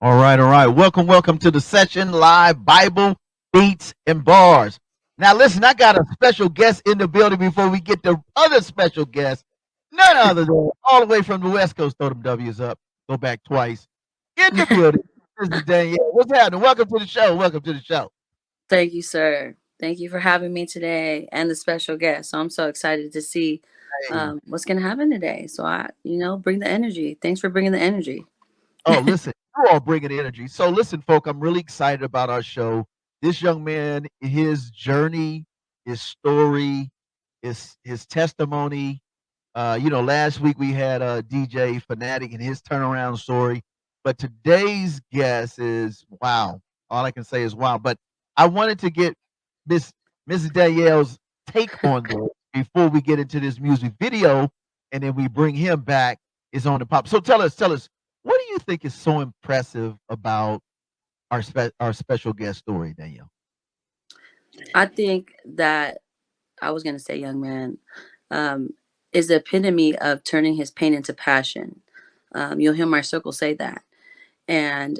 All right, all right. Welcome to the session live Bible beats and bars. Now, listen, I got a special guest in the building before we get the other special guest. None other than all the way from the West Coast. Throw them W's up. Go back twice. In the building. Mrs. Danielle. What's happening? Welcome to the show. Welcome to the show. Thank you, sir. Thank you for having me today and the special guest. So I'm so excited to see Hey. what's going to happen today. So bring the energy. Thanks for bringing the energy. Oh, listen, you're all bringing energy. So, listen, folk, I'm really excited about our show. This young man, his journey, his story, his testimony. Last week we had DJ Fanatic and his turnaround story, but today's guest is wow. All I can say is wow. But I wanted to get Miss Mrs. Danielle's take on this before we get into this music video, and then we bring him back. Is on the pop. So tell us, what do you think is so impressive about our special guest story, Danielle? I think that I was going to say, young man, is the epitome of turning his pain into passion. You'll hear my circle say that. And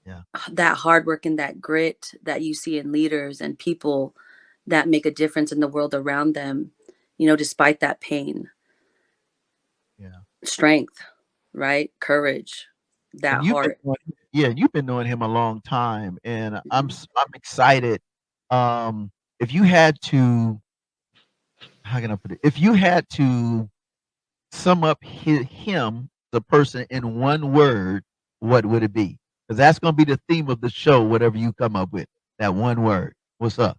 Yeah. that hard work and that grit that you see in leaders and people that make a difference in the world around them, despite that pain. Yeah. Strength, right? Courage, that heart. You've been knowing him a long time, and I'm excited. If you had to, how can I put it? If you had to sum up him, the person, in one word, what would it be? Because that's going to be the theme of the show. Whatever you come up with, that one word. What's up?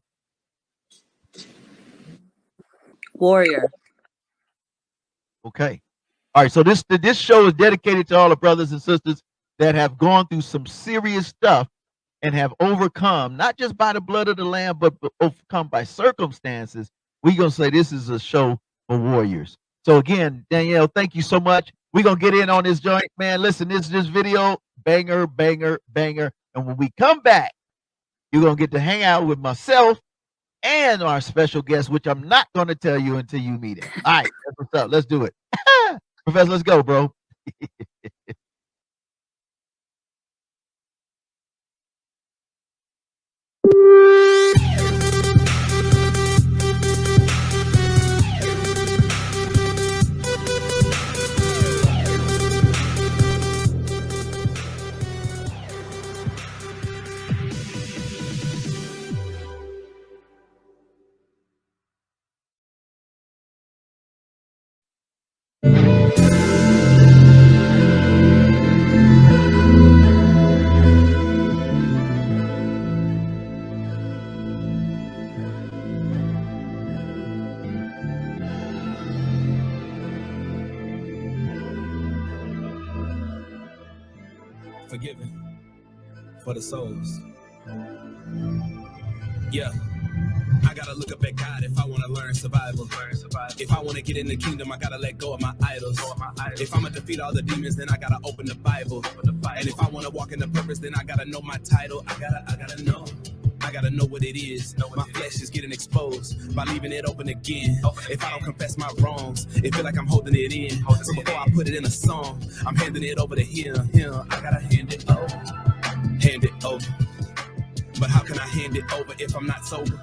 Warrior. Okay. All right. So this show is dedicated to all the brothers and sisters that have gone through some serious stuff and have overcome, not just by the blood of the Lamb, but overcome by circumstances. We're going to say this is a show for warriors. So again, Danielle, thank you so much. We're going to get in on this joint, man. Listen, this video, banger, banger, banger. And when we come back, you're going to get to hang out with myself and our special guest, which I'm not going to tell you until you meet him. All right, that's what's up. Let's do it. Professor, let's go, bro. Forgiven for the souls. Yeah, I gotta look up at God if I wanna learn survival. If I wanna get in the kingdom, I gotta let go of my idols. If I'ma defeat all the demons, then I gotta open the Bible. And if I wanna walk in the purpose, then I gotta know my title. I gotta know. I gotta know what it is. My flesh is getting exposed by leaving it open again. If I don't confess my wrongs, it feel like I'm holding it in. So before I put it in a song, I'm handing it over to him. I gotta hand it over. Hand it over. But how can I hand it over if I'm not sober?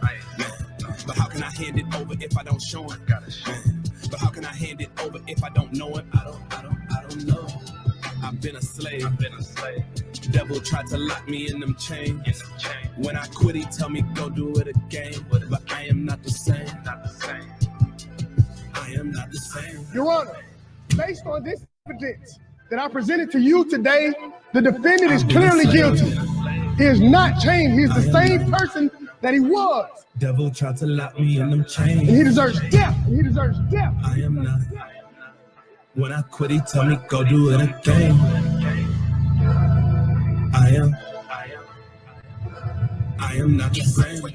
But how can I hand it over if I don't show him? But how can I hand it over if I don't know him? I don't know. I've been a slave. Devil tried to lock me in them chains. When I quit, he tell me go do it again. But I am not the same. I am not the same. Your Honor, based on this evidence that I presented to you today, the defendant is clearly guilty. He has not changed. He's the same person that he was. Devil tried to lock me in them chains. And he deserves death. I am not. When I quit, he tell me go do it again. I am not the same. My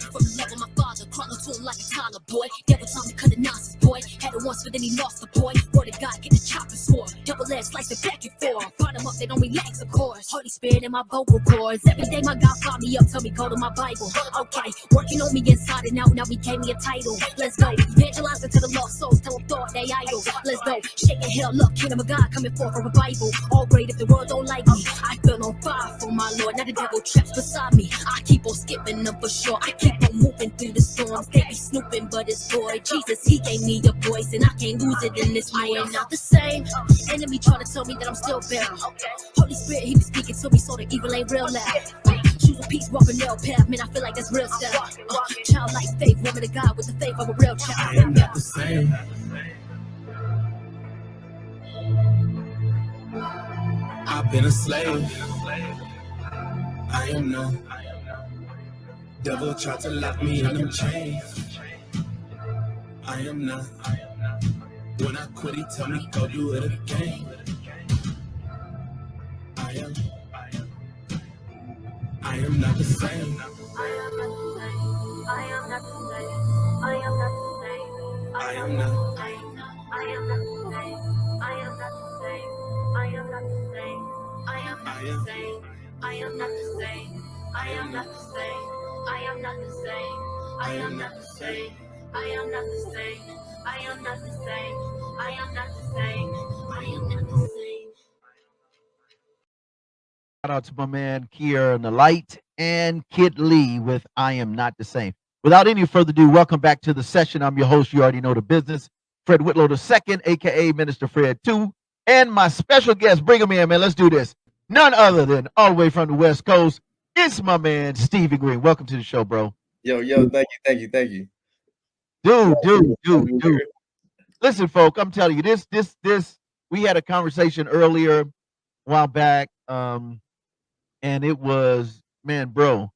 father crawling to him like a toddler boy. Devil told me cut the nonsense, boy. Had it once, but then he lost the boy. Word of God, get the chopping sword. Double edged, slice it back and forth. Bottom up, they don't relax, of course. Holy Spirit in my vocal cords. Every day my God fought me up, tell me go to my Bible. Okay, working on me inside and out, now he gave me a title. Let's go, evangelizing to the lost souls, tell them thought they idle. Let's go, shaking hell up, kingdom of God coming forth for revival. All great if the world don't like me. I feel on fire for my Lord, now the devil traps beside me. I keep on skipping them for sure. I keep on moving through the storms. They be snooping, but it's boy Jesus. He gave me a voice, and I can't lose it in this war. I am not the same. Enemy trying to tell me that I'm still bound. Holy Spirit, he be speaking to me, so the evil ain't real loud. Choose a peace, walk a nail path, man. I feel like that's real style. Childlike faith, woman of God with the faith of a real child. I am not the same. I've been a slave. I am not. Devil tried to lock me in them chains. I am not. When I quit, he tell me go do it again. I am not the same. I am not the same. I am not the same. I am not the same. I am not. I am not the same. I am not the same. I am not the same. I am not the same. I am not the same. I am not the same. I am not the same. I am not the same. I am not the same. I am not the same. I am not the same. I am not the same. Shout out to my man Kier and the Light and Kid Lee with I Am Not the Same. Without any further ado, welcome back to the session. I'm your host. You already know the business. Fred Whitlow II, aka Minister Fred 2. And my special guest, bring him in, man. Let's do this. None other than all the way from the West Coast. It's my man, Stephen Greene. Welcome to the show, bro. Yo, thank you. Dude. Listen, folk, I'm telling you, this, we had a conversation earlier, a while back, and it was, man, bro,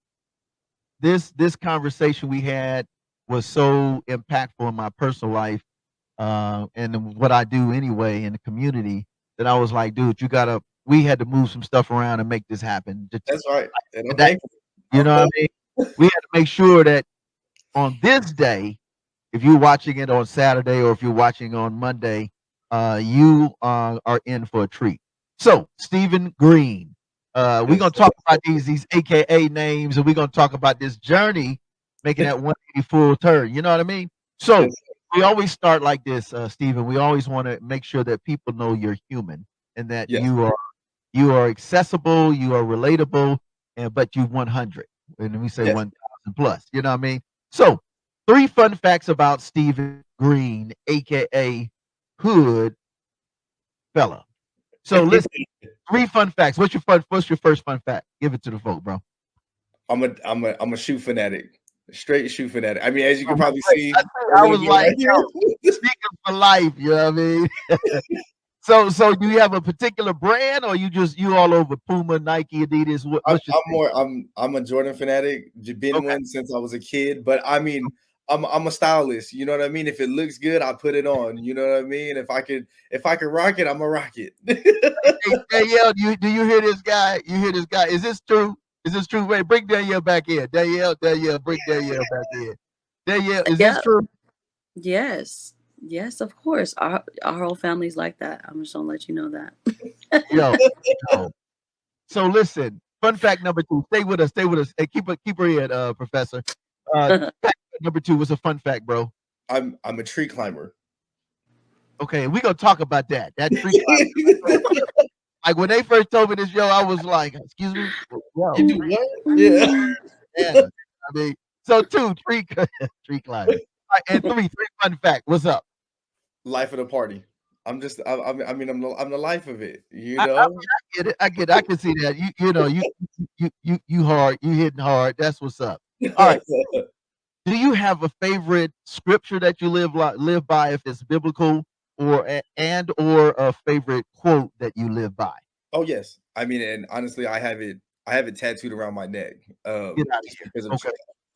this conversation we had was so impactful in my personal life, and what I do anyway in the community, that I was like, dude, we had to move some stuff around and make this happen. That's right. And You know what I mean? We had to make sure that on this day, if you're watching it on Saturday or if you're watching on Monday, you are in for a treat. So, Stephen Greene, we're gonna talk about these AKA names, and we're gonna talk about this journey, making that 180 full turn. You know what I mean? So we always start like this, Stephen. We always want to make sure that people know you're human and that you are accessible, you are relatable, but you 100. And we say 1,000 plus. You know what I mean? So 3 fun facts about Stephen Greene, aka Hood Fella. So listen, 3 fun facts. What's your first fun fact? Give it to the folk, bro. I'm a shoe fanatic. Straight shoe fanatic. I mean, as you can probably see, I was like, speaking for life, you know what I mean? So do you have a particular brand, or you all over Puma, Nike, Adidas? I'm a Jordan fanatic. Been one since I was a kid, but I mean, I'm a stylist. You know what I mean? If it looks good, I put it on. You know what I mean? If I could rock it, I'm a rock it. Hey, Danielle, do you hear this guy? You hear this guy? Is this true? Is this true? Wait, bring Danielle back in. Danielle, bring Danielle back in. Danielle, is this true? Yes, of course. Our whole family's like that. I'm just gonna let you know that. Yo. So listen, fun fact number 2. Stay with us. Hey, keep her in, Professor. Fact number 2 was a fun fact, bro. I'm a tree climber. Okay, we're gonna talk about that. That tree climber. Like when they first told me this, I was like, excuse me? Yo. You do what? Yeah. I mean, so 2, tree climbing. Right, and 3 fun fact. What's up? Life of the party. I'm the life of it. You know. I get it. I can see that. You hard. You hitting hard. That's what's up. All right. Do you have a favorite scripture that you live by, if it's biblical, or a favorite quote that you live by? Oh yes. I mean, and honestly, I have it tattooed around my neck. Because of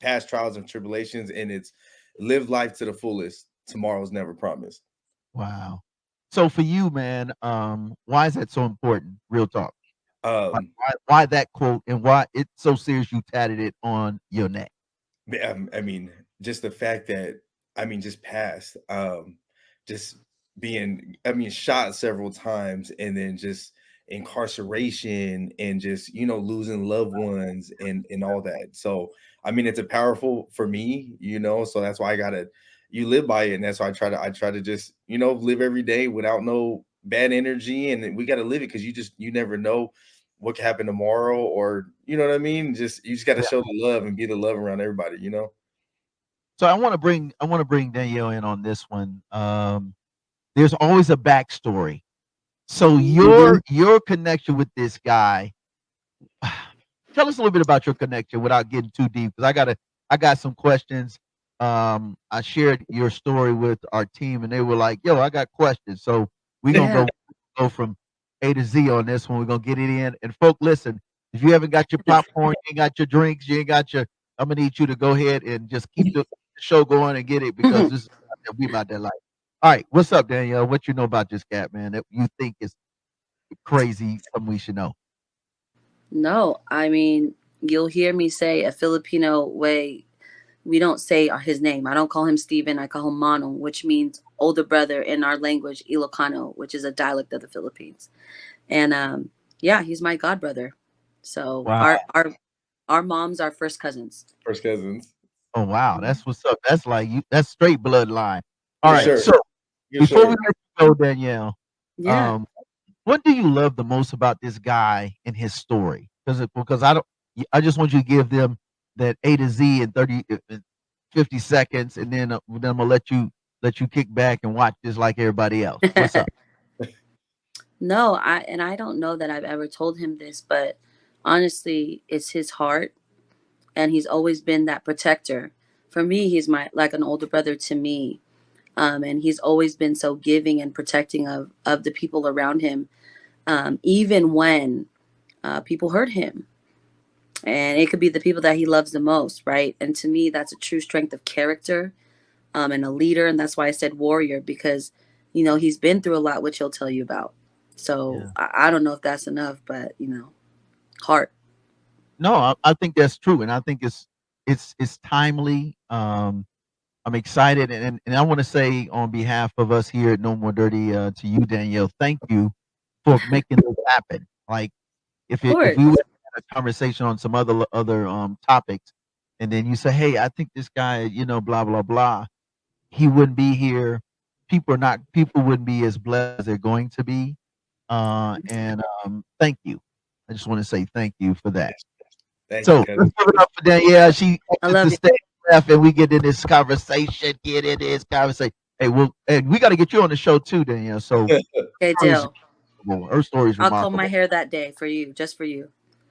past trials and tribulations, and it's live life to the fullest. Tomorrow's never promised. Wow. So for you, man, why is that so important? Real talk. Why that quote, and why it's so serious you tatted it on your neck? I mean, just the fact that, just past, just being, I mean, shot several times, and then just incarceration, and just, you know, losing loved ones, and all that. So I mean, it's a powerful for me, you know, so that's why I gotta, you live by it. And that's why I try to just, you know, live every day without no bad energy. And then we gotta live it, because you never know what can happen tomorrow, or you know what I mean? Just, you just gotta Yeah. show the love and be the love around everybody, you know? So I want to bring Danielle in on this one. There's always a backstory. So your connection with this guy, tell us a little bit about your connection without getting too deep, because I got some questions. I shared your story with our team, and they were like, "Yo, I got questions." So we're gonna Yeah. go from A to Z on this one. We're gonna get it in. And folk, listen, if you haven't got your popcorn, you ain't got your drinks, you ain't got your, I'm gonna need you to go ahead and just keep the show going and get it, because this is we about that life. All right, what's up, Danielle? What you know about this cat, man, that you think is crazy? Something we should know. No, I mean, you'll hear me say a Filipino way. We don't say his name. I don't call him Steven. I call him Manong, which means older brother in our language, Ilocano, which is a dialect of the Philippines. And yeah, he's my god brother. So Wow. our moms are first cousins. First cousins. Oh wow, that's what's up. That's like you. That's straight bloodline. All For right. sure. So For before we sure. let you go, Danielle, Yeah. what do you love the most about this guy and his story? Because I don't. I just want you to give them that A to Z in 50 seconds, and then I'm gonna let you kick back and watch this like everybody else. What's up? No, I don't know that I've ever told him this, but honestly, it's his heart, and he's always been that protector. For me, he's my like an older brother to me. And he's always been so giving and protecting of the people around him, even when people hurt him. And it could be the people that he loves the most, right? And to me, that's a true strength of character, and a leader. And that's why I said warrior, because, he's been through a lot, which he'll tell you about. So Yeah. I don't know if that's enough, but, heart. No, I think that's true, and I think it's timely. I'm excited, and I want to say on behalf of us here at No More Dirty, to you, Danielle, thank you for making this happen. Like, Of if course. we would have had a conversation on some other topics, and then you say, "Hey, I think this guy, blah blah blah," he wouldn't be here. People wouldn't be as blessed as they're going to be. And thank you. I just want to say thank you for that. Thank you, So let's cousin. give it up for Danielle. She I exits love the you. stage left, and we get in this conversation. Get in this conversation. Hey, and we got to get you on the show too, Danielle. So Okay, her story is deal. remarkable. Her story is I'll comb my remarkable. hair that day for you, just for you.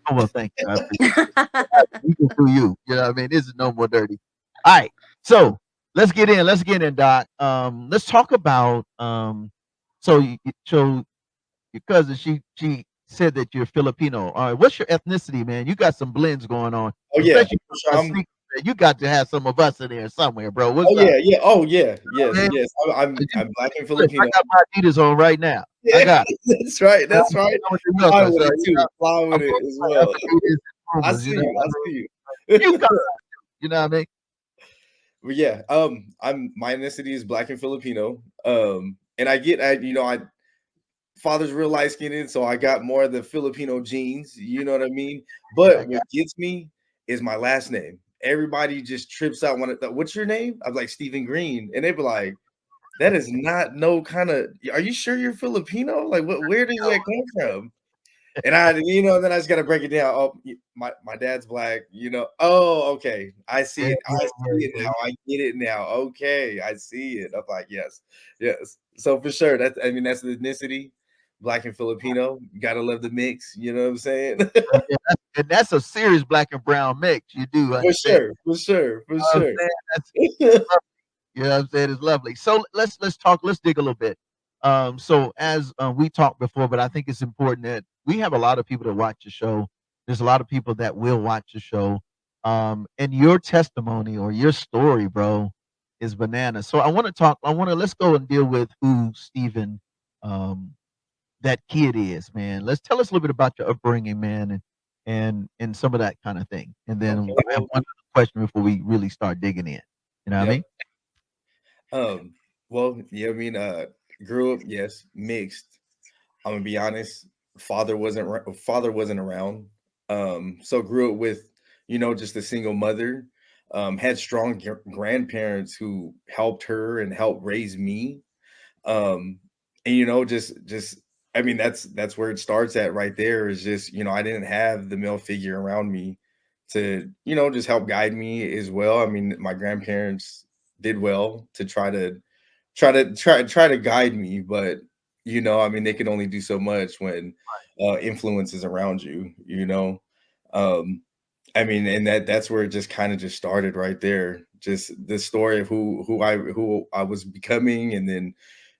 Oh well, thank you. I appreciate it. We can do you. You know what I mean? This is No More Dirty. All right. So let's get in. Let's get in, Doc. Let's talk about so so your cousin, she said that you're Filipino. All right, what's your ethnicity, man? You got some blends going on, Oh yeah, especially for sure. a secret that you got to have some of us in there somewhere, bro. What's Oh up, yeah, yeah. Oh yeah, yes, man? yes. I'm black and I Filipino. got my Adidas on right now. I Yeah, got. that's right. I'm That's right. with the Fly Wilson, with so it too. Fly with I'm it going as to well. Adidas and I Pumas. see You know, you. I see you you. got, you know what I mean? But yeah, I'm my ethnicity is black and Filipino. And I father's real light skinned, so I got more of the Filipino genes. You know what I mean? I But got. what gets me is my last name. Everybody just trips out what's your name? I'm like Stephen Greene, and they be like, that is not no kind of. Are you sure you're Filipino? Like, where does that come from? And then I just got to break it down. Oh, my dad's black. Oh, okay, I see Yeah, it. yeah, I see it yeah, now. I get it now. Okay, I see it. I'm like, yes, yes. So for sure, that's the ethnicity, black and Filipino. You gotta love the mix. You know what I'm saying? yeah. And that's a serious black and brown mix. You do For understand? sure, for sure, for You know what I'm sure. saying? You know what I'm saying? It's lovely. So let's talk. Let's dig a little bit. So as we talked before, but I think it's important that we have a lot of people that watch the show. There's a lot of people that will watch the show. And your testimony or your story, bro, is bananas. So I want to talk. Let's go and deal with who Stephen, um, that kid is, man. Let's tell us a little bit about your upbringing, man, and some of that kind of thing. And then Okay, I have one other question before we really start digging in. You know what I yep. mean? Well, yeah, I mean, Grew up, yes, mixed. I'm gonna be honest. Father wasn't around. So grew up with, just a single mother. Had strong grandparents who helped her and helped raise me. Um, and just I mean, that's where it starts at right there. Is just, I didn't have the male figure around me to, just help guide me as well. I mean, my grandparents did well to try to guide me, but I mean, they can only do so much when influence is around you. um I mean, and that's where it just kind of just started right there. Just the story of who I was becoming, and then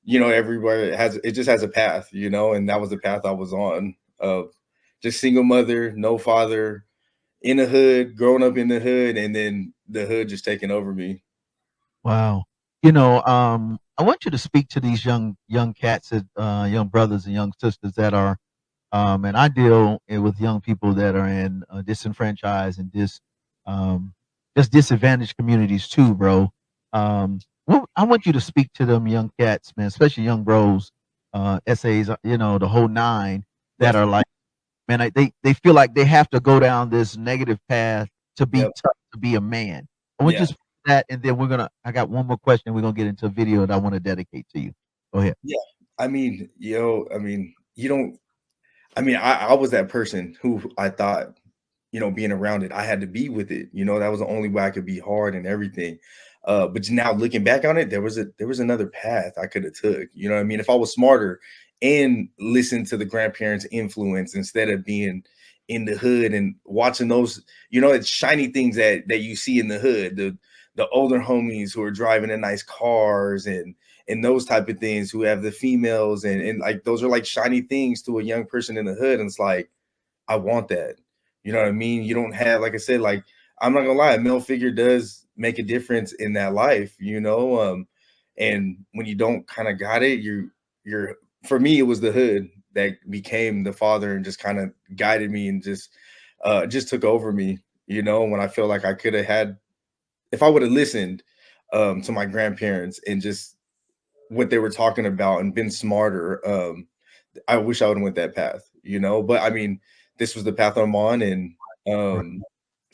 everywhere it just has a path, and that was the path I was on, of just single mother, no father, in the hood, growing up in the hood, and then the hood just taking over me. Wow. I want you to speak to these young cats, young brothers and young sisters that are, and I deal with young people that are in disenfranchised and just disadvantaged communities too, bro. I want you to speak to them young cats, man, especially young bros, essays, the whole nine, that are Definitely. like, man, they feel like they have to go down this negative path to be Yep. tough, to be a man. I want Yeah. you to speak to that, and then I got one more question. We're gonna get into a video that I want to dedicate to you. Go ahead. Yeah. I mean, you don't. I mean, I was that person who I thought, being around it, I had to be with it. That was the only way I could be hard and everything. But now looking back on it, there was another path I could have took. You know what I mean? If I was smarter and listened to the grandparents' influence instead of being in the hood and watching those, it's shiny things that you see in the hood, the older homies who are driving in nice cars, and those type of things, who have the females, and like those are like shiny things to a young person in the hood. And it's like, I want that. You know what I mean? You don't have, like I said, like, I'm not gonna lie, a male figure does make a difference in that life, and when you don't kind of got it, you're for me, it was the hood that became the father and just kind of guided me, and just took over me, when I feel like I could have had, if I would have listened to my grandparents and just what they were talking about and been smarter. I wish I would have went that path, But I mean, this was the path I'm on, and Right. um,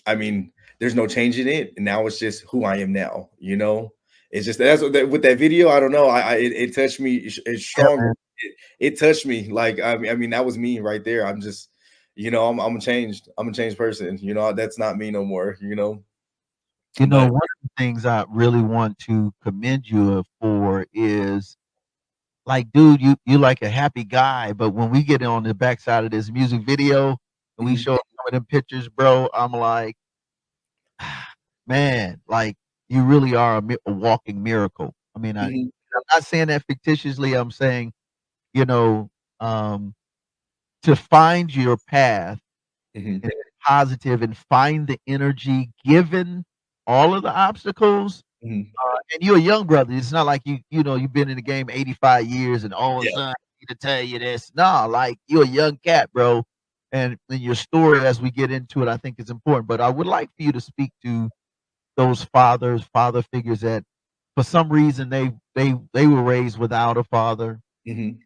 I mean, there's no changing it. And now it's just who I am now. It's just that's what with that video. I don't know. It touched me. It's Yeah, stronger. man. It touched me. Like, I mean, that was me right there. I'm just, I'm a changed. I'm a changed person. That's not me no more. But One of the things I really want to commend you for is, like, dude, you like a happy guy, but when we get on the backside of this music video and we mhm, show some of them pictures, bro, I'm like, man, like, you really are a walking miracle. I mean, mhm, I'm not saying that fictitiously. I'm saying, you know, um, to find your path mhm, and positive and find the energy given all of the obstacles. mhm. And you're a young brother. It's not like you've been in the game 85 years and, oh, Yeah. son, I need to tell you this. Nah, like, you're a young cat, bro. And your story, as we get into it, I think is important. But I would like for you to speak to those father figures that, for some reason, they were raised without a father. Mhm.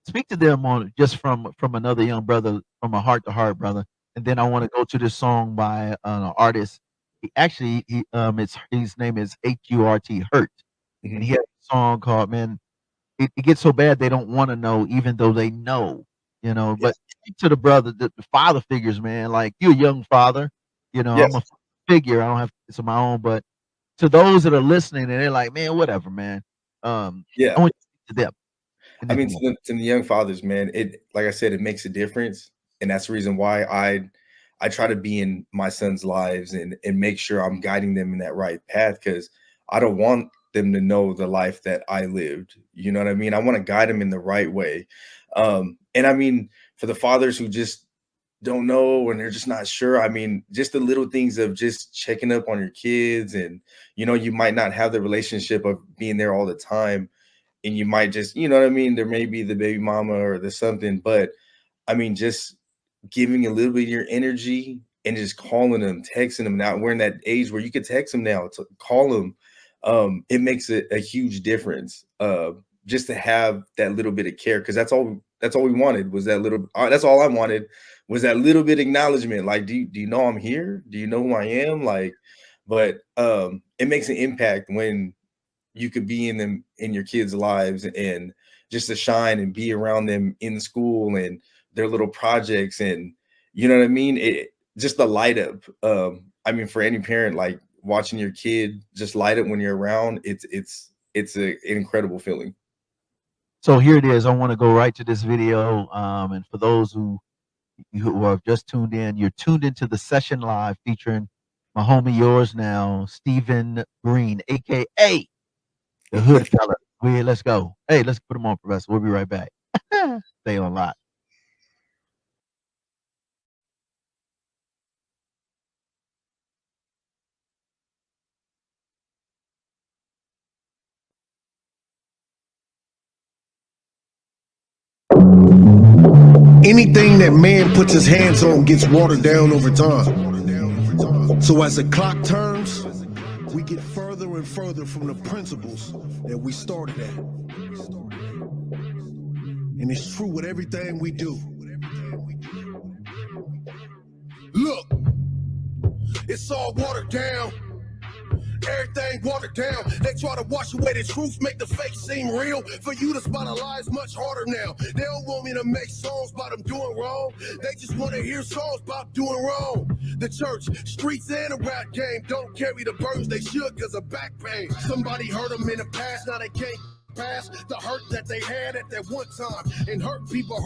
Speak to them on just from another young brother, from a heart to heart brother. And then I want to go to this song by an artist. It's his name is HURT Hurt, and he Mhm. has a song called, man. It gets so bad they don't want to know, even though they know, But Yes. speak to the brother, the father figures, man. Like, you're a young father, I'm a Yes. figure. I don't have kids of my own, but to those that are listening and they're like, man, whatever, man. I Yeah. want you to speak to them in I this mean, to moment. the young fathers, man, like I said, it makes a difference, and that's the reason why I try to be in my son's lives, and make sure I'm guiding them in that right path, because I don't want them to know the life that I lived. You know what I mean? I want to guide them in the right way. And I mean, for the fathers who just don't know and they're just not sure, I mean, just the little things of just checking up on your kids, and you might not have the relationship of being there all the time, and you might just, you know what I mean? There may be the baby mama or the something, but I mean, just giving a little bit of your energy and just calling them, texting them. Now we're in that age where you could text them now to call them. It makes a huge difference. just to have that little bit of care, because that's all we wanted was that little. That's all I wanted was that little bit of acknowledgement. Like, do you know I'm here? Do you know who I am? Like, but it makes an impact when you could be in your kids' lives and just to shine and be around them in school and their little projects, and you know what I mean? Just the light up. I mean, for any parent, like watching your kid just light up when you're around, it's an incredible feeling. So here it is. I want to go right to this video. And for those who have just tuned in, you're tuned into the session live featuring my homie, yours now, Stephen Greene, aka the Hood Fella. Let's go. Hey, let's put him on, Professor. We'll be right back. Stay on live. Anything that man puts his hands on gets watered down over time. So as the clock turns, we get further and further from the principles that we started at. And it's true with everything we do. Look, it's all watered down. Everything watered down. They try to wash away the truth, make the fake seem real. For you to spot a lie is much harder now. They don't want me to make songs about them doing wrong. They just want to hear songs about doing wrong. The church, streets, and the rap game don't carry the burdens they should because of back pain. Somebody hurt them in the past, now they can't past the hurt that they had at that one time. And hurt people,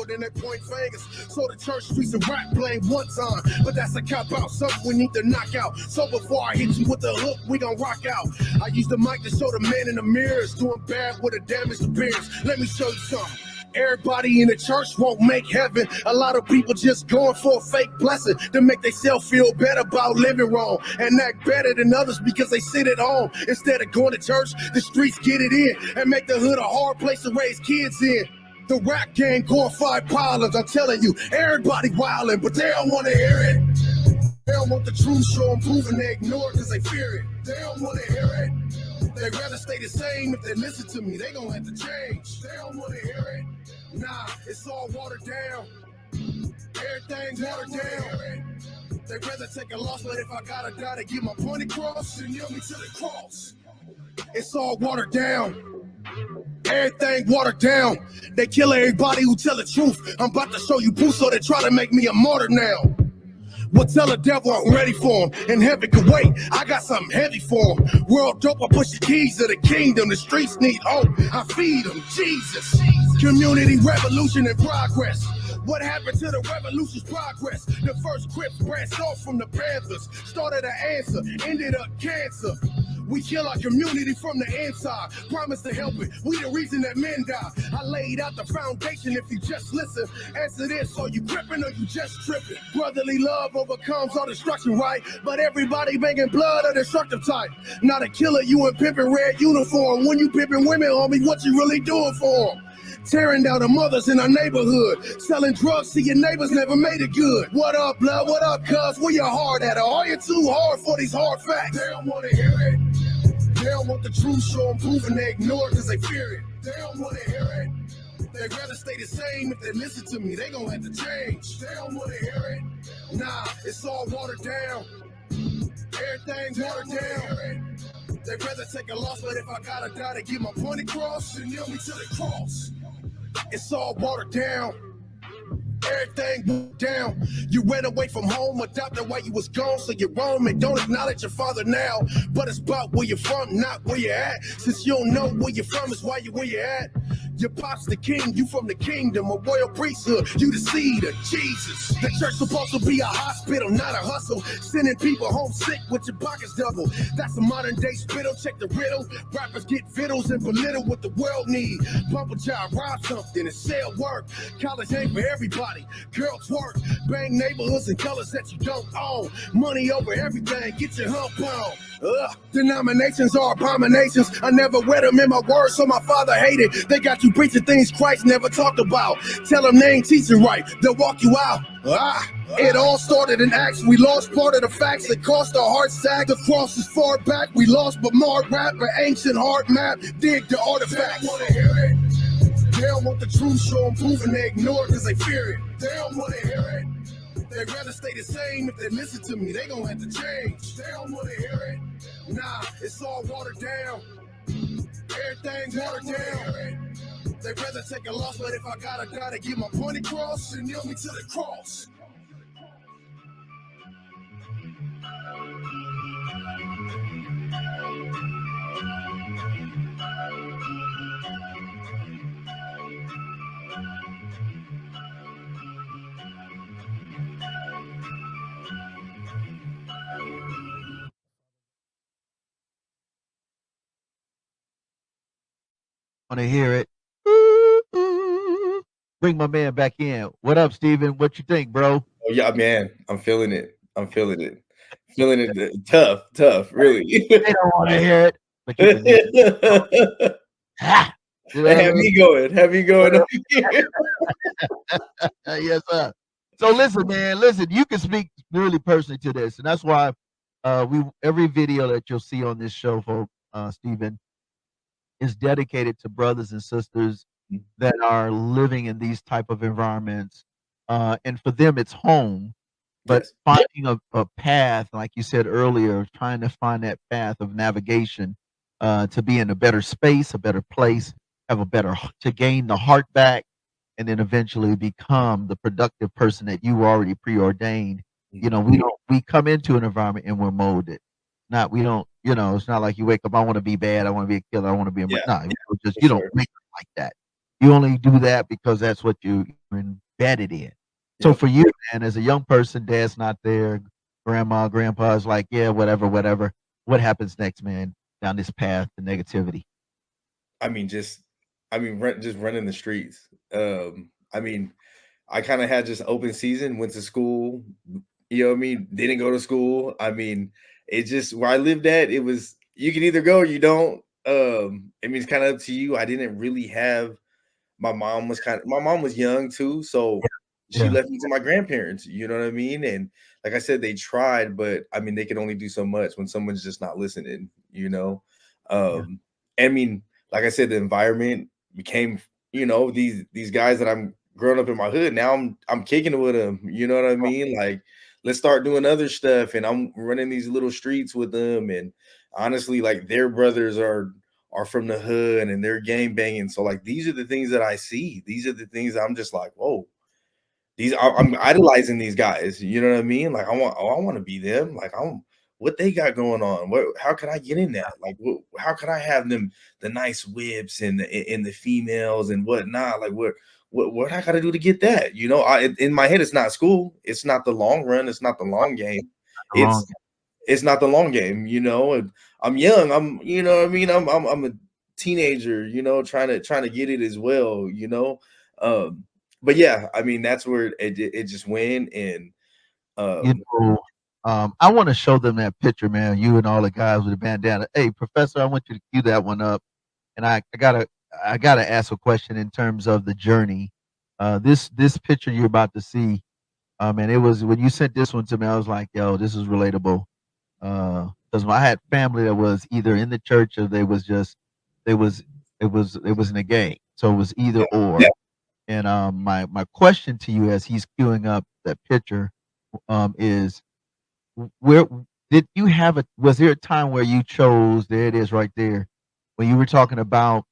then they point fingers. So the church, streets, and rap blame one time. But that's a cop out, something we need to knock out. So before I hit you with the hook, we gon' rock out. I use the mic to show the man in the mirrors doing bad with a damaged appearance. Let me show you something. Everybody in the church won't make heaven. A lot of people just going for a fake blessing to make themselves feel better about living wrong and act better than others because they sit at home. Instead of going to church, the streets get it in and make the hood a hard place to raise kids in. The rap gang glorified violence. I'm telling you, everybody wildin', but they don't want to hear it. They don't want the truth show them proven, they ignore it because they fear it. They don't want to hear it. They'd rather stay the same. If they listen to me, they gon' have to change. They don't want to hear it. Nah, it's all watered down. Everything's watered down. They'd rather take a loss, but if I gotta die to get my point across, then nail me to the cross. It's all watered down. Everything watered down. They kill everybody who tell the truth. I'm about to show you proof, so they try to make me a martyr now. Well, tell the devil I'm ready for him, and heaven can wait. I got something heavy for him. World dope, I push the keys to the kingdom. The streets need hope, I feed them. Jesus. Community revolution and progress. What happened to the revolution's progress? The first Crips branched off from the Panthers. Started an answer, ended up cancer. We kill our community from the inside. Promise to help it. We the reason that men die. I laid out the foundation if you just listen. Answer this, are you gripping or you just tripping? Brotherly love overcomes all destruction, right? But everybody making blood a destructive type. Not a killer, you in pimping red uniform. When you pimping women, homie, what you really doing for them? Tearing down the mothers in our neighborhood. Selling drugs to your neighbors never made it good. What up, blood? What up, cuz? Where your heart at? Or are you too hard for these hard facts? They don't want to hear it. They don't want the truth show them proven, they ignore it because they fear it. They don't want to hear it. They'd rather stay the same. If they listen to me, they gon' have to change. They don't want to hear it. Nah, it's all watered down. Everything's watered down. They'd rather take a loss, but if I gotta die to get my point across, then nail me to the cross. It's all watered down. Everything down. You ran away from home, adopted while you was gone, so you're wrong and don't acknowledge your father now. But it's about where you're from, not where you're at. Since you don't know where you're from, is why you're where you're at. Your pop's the king, you from the kingdom, a royal priesthood, you the seed of Jesus. The church supposed to be a hospital, not a hustle. Sending people home sick with your pockets double. That's a modern day spittle, check the riddle. Rappers get vittles and belittle what the world need. Pump a job, rob something, and sell work. College ain't for everybody. Girls work, bang neighborhoods and colors that you don't own. Money over everything, get your hump on. Denominations are abominations. I never read them in my words, so my father hated. They got you you preaching things Christ never talked about. Tell them they ain't teaching right, they'll walk you out. It all started in Acts. We lost part of the facts that cost our heart sack. The cross is far back. We lost but marked rap, an ancient heart map. Dig the artifacts. They don't wanna hear it. They don't want the truth, show them proof, and they ignore it because they fear it. They don't want to hear it. They'd rather stay the same. If they listen to me, they gonna have to change. They don't want to hear it. Nah, it's all watered down. Everything's watered down. They'd rather take a loss, but if I gotta die to get my point across, then nail me to the cross. Want to hear it? Ooh, ooh. Bring my man back in. What up, Steven? What you think, bro? Oh yeah, man, I'm feeling it. I'm feeling it. Feeling it. Tough, really. They don't want to hear it, but you can hear it. Ha! You know It what I had mean? me going. Had me going. over here. Yes, sir. So listen, man. Listen, you can speak really personally to this, and that's why we every video that you'll see on this show, folks, Steven, is dedicated to brothers and sisters that are living in these type of environments, and for them, it's home. But Yes. finding a path, like you said earlier, trying to find that path of navigation to be in a better space, a better place, have a better to gain the heart back, and then eventually become the productive person that you already preordained. You know, we come into an environment and we're molded. Not we don't, you know, it's not like you wake up, I want to be bad, I want to be a killer, I want to be a Yeah, no, just for you don't sure. make it like that. You only do that because that's what you're embedded in. So Yep. for you, man, as a young person, dad's not there, grandma, grandpa's like, yeah, whatever, whatever. What happens next, man, down this path to negativity? I mean, just just running the streets. I mean, I kind of had just open season, went to school, you know what I mean? Didn't go to school. I mean, it just where I lived at, it was you can either go or you don't. I mean, it's kind of up to you. I didn't really have my mom was young too, so she Yeah. left me to my grandparents, you know what I mean? And like I said, they tried, but I mean, they can only do so much when someone's just not listening, you know? Yeah. I mean, like I said, the environment became, these guys that I'm growing up in my hood. Now I'm kicking it with them, you know what I mean? Like, let's start doing other stuff, and I'm running these little streets with them. And honestly, like their brothers are from the hood and they're gang banging. So like these are the things that I see. These are the things I'm just like, whoa. I'm idolizing these guys. You know what I mean? Like I want to be them. Like I'm what they got going on. How could I get in that? Like how could I have them the nice whips and the females and whatnot? Like what I gotta do to get that? You know, in my head, it's not school. It's not the long run. It's not the long game. Wrong. It's not the long game, you know. And I'm young. You know what I mean. I'm a teenager, you know, trying to get it as well, you know. But yeah, I mean that's where it just went. And You um, know, I want to show them that picture, man. You and all the guys with the bandana. Hey, Professor, I want you to cue that one up. And I gotta ask a question in terms of the journey. This picture you're about to see, and it was when you sent this one to me, I was like, yo, this is relatable. Because I had family that was either in the church or they was it was in a gang. So it was either or. yeah, And my question to you as he's queuing up that picture is where did you have a was there a time where you chose there it is right there when you were talking about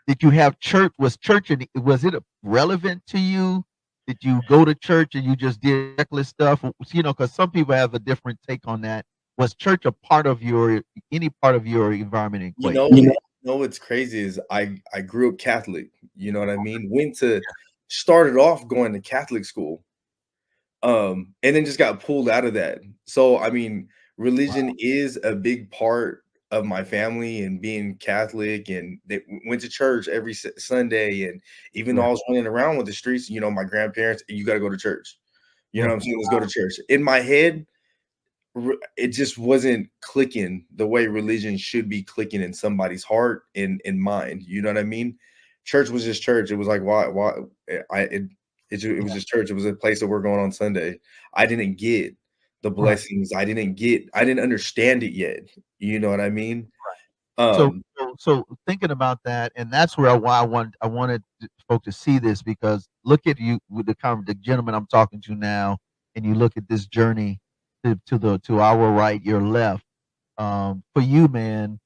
did you have church was it relevant to you? Did you go to church and you just did reckless stuff? You know, because some people have a different take on that. Was church a part of your any part of your environment and you equation? know what's crazy is I grew up Catholic. You know what I mean? Started off going to Catholic school, and then just got pulled out of that. So I mean, religion is a big part of my family and being Catholic, and they went to church every Sunday. And even though Yeah, I was running around with the streets, you know, my grandparents, you got to go to church. You know yeah, what I'm saying? Let's go to church. In my head, it just wasn't clicking the way religion should be clicking in somebody's heart and mind. You know what I mean? Church was just church. It was like, why it was just church. It was a place that we're going on Sunday. I didn't get the blessings. I didn't understand it yet. You know what I mean? So thinking about that, and that's why I wanted folks to see this, because look at you with the gentleman I'm talking to now, and you look at this journey to our right, your left. For you, man,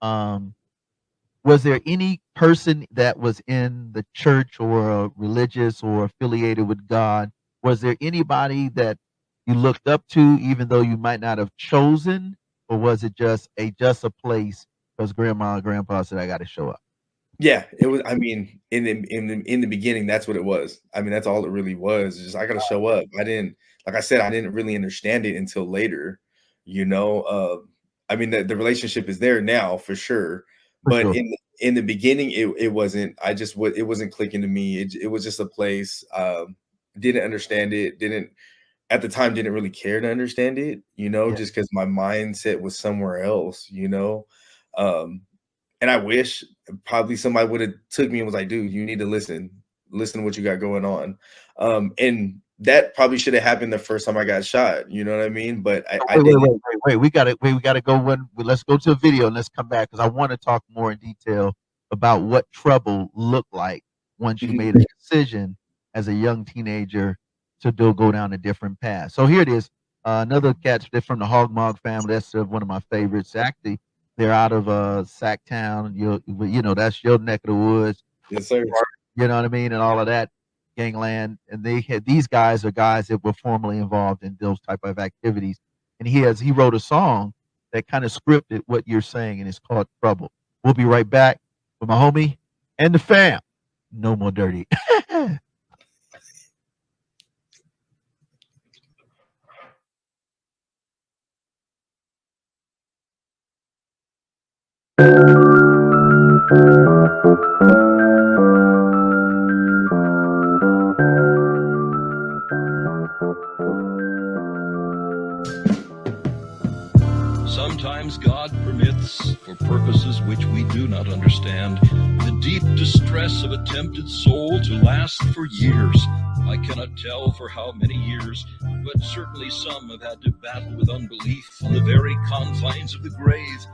was there any person that was in the church or religious or affiliated with God? Was there anybody that you looked up to, even though you might not have chosen, or was it just a place because grandma and grandpa said I got to show up? Yeah, it was. I mean, in the beginning, that's what it was. I mean, that's all it really was. Just I got to show up. I didn't, like I said, I didn't really understand it until later. You know, I mean, the relationship is there now for sure, but in the beginning, it wasn't. It wasn't clicking to me. It was just a place. Didn't understand it. Didn't at the time. Didn't really care to understand it. You know, just because my mindset was somewhere else. You know. And I wish probably somebody would have took me and was like, dude, you need to listen to what you got going on. And that probably should have happened the first time I got shot. You know what I mean? But wait, we got to go let's go to a video and let's come back, because I want to talk more in detail about what trouble looked like once you made a decision as a young teenager to go down a different path. So here it is. Another catch from the Hog Mog family. That's one of my favorites. Actually, they're out of Sacktown. You know, that's your neck of the woods. Yes, sir. You know what I mean? And all of that gangland. And these guys are guys that were formerly involved in those type of activities. And he wrote a song that kind of scripted what you're saying, and it's called Trouble. We'll be right back with my homie and the fam. No more dirty. Sometimes God permits, for purposes which we do not understand, the deep distress of a tempted soul to last for years. I cannot tell for how many years, but certainly some have had to battle with unbelief on the very confines of the grave.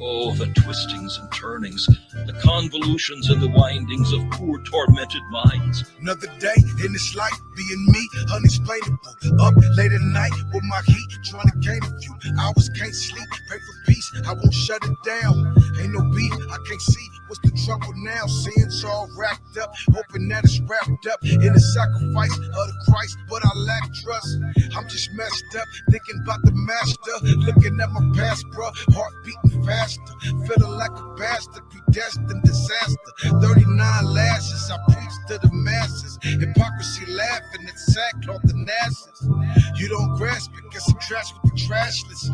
Oh, the twistings and turnings, the convolutions and the windings of poor tormented minds. Another day in this life, being me, unexplainable. Up late at night with my heat, trying to gain a few hours, can't sleep. Pray for peace, I won't shut it down. Ain't no beat, I can't see what's the trouble now. Sins all wrapped up, hoping that it's wrapped up in the sacrifice of the Christ, but I lack trust. I'm just messed up, thinking about the master, looking at my past, bruh, heart beating faster, feeling like a bastard, predestined disaster. 39 lashes, I preach to the masses, hypocrisy laughing at sackcloth and asses. You don't grasp it, get some trash with the trashless.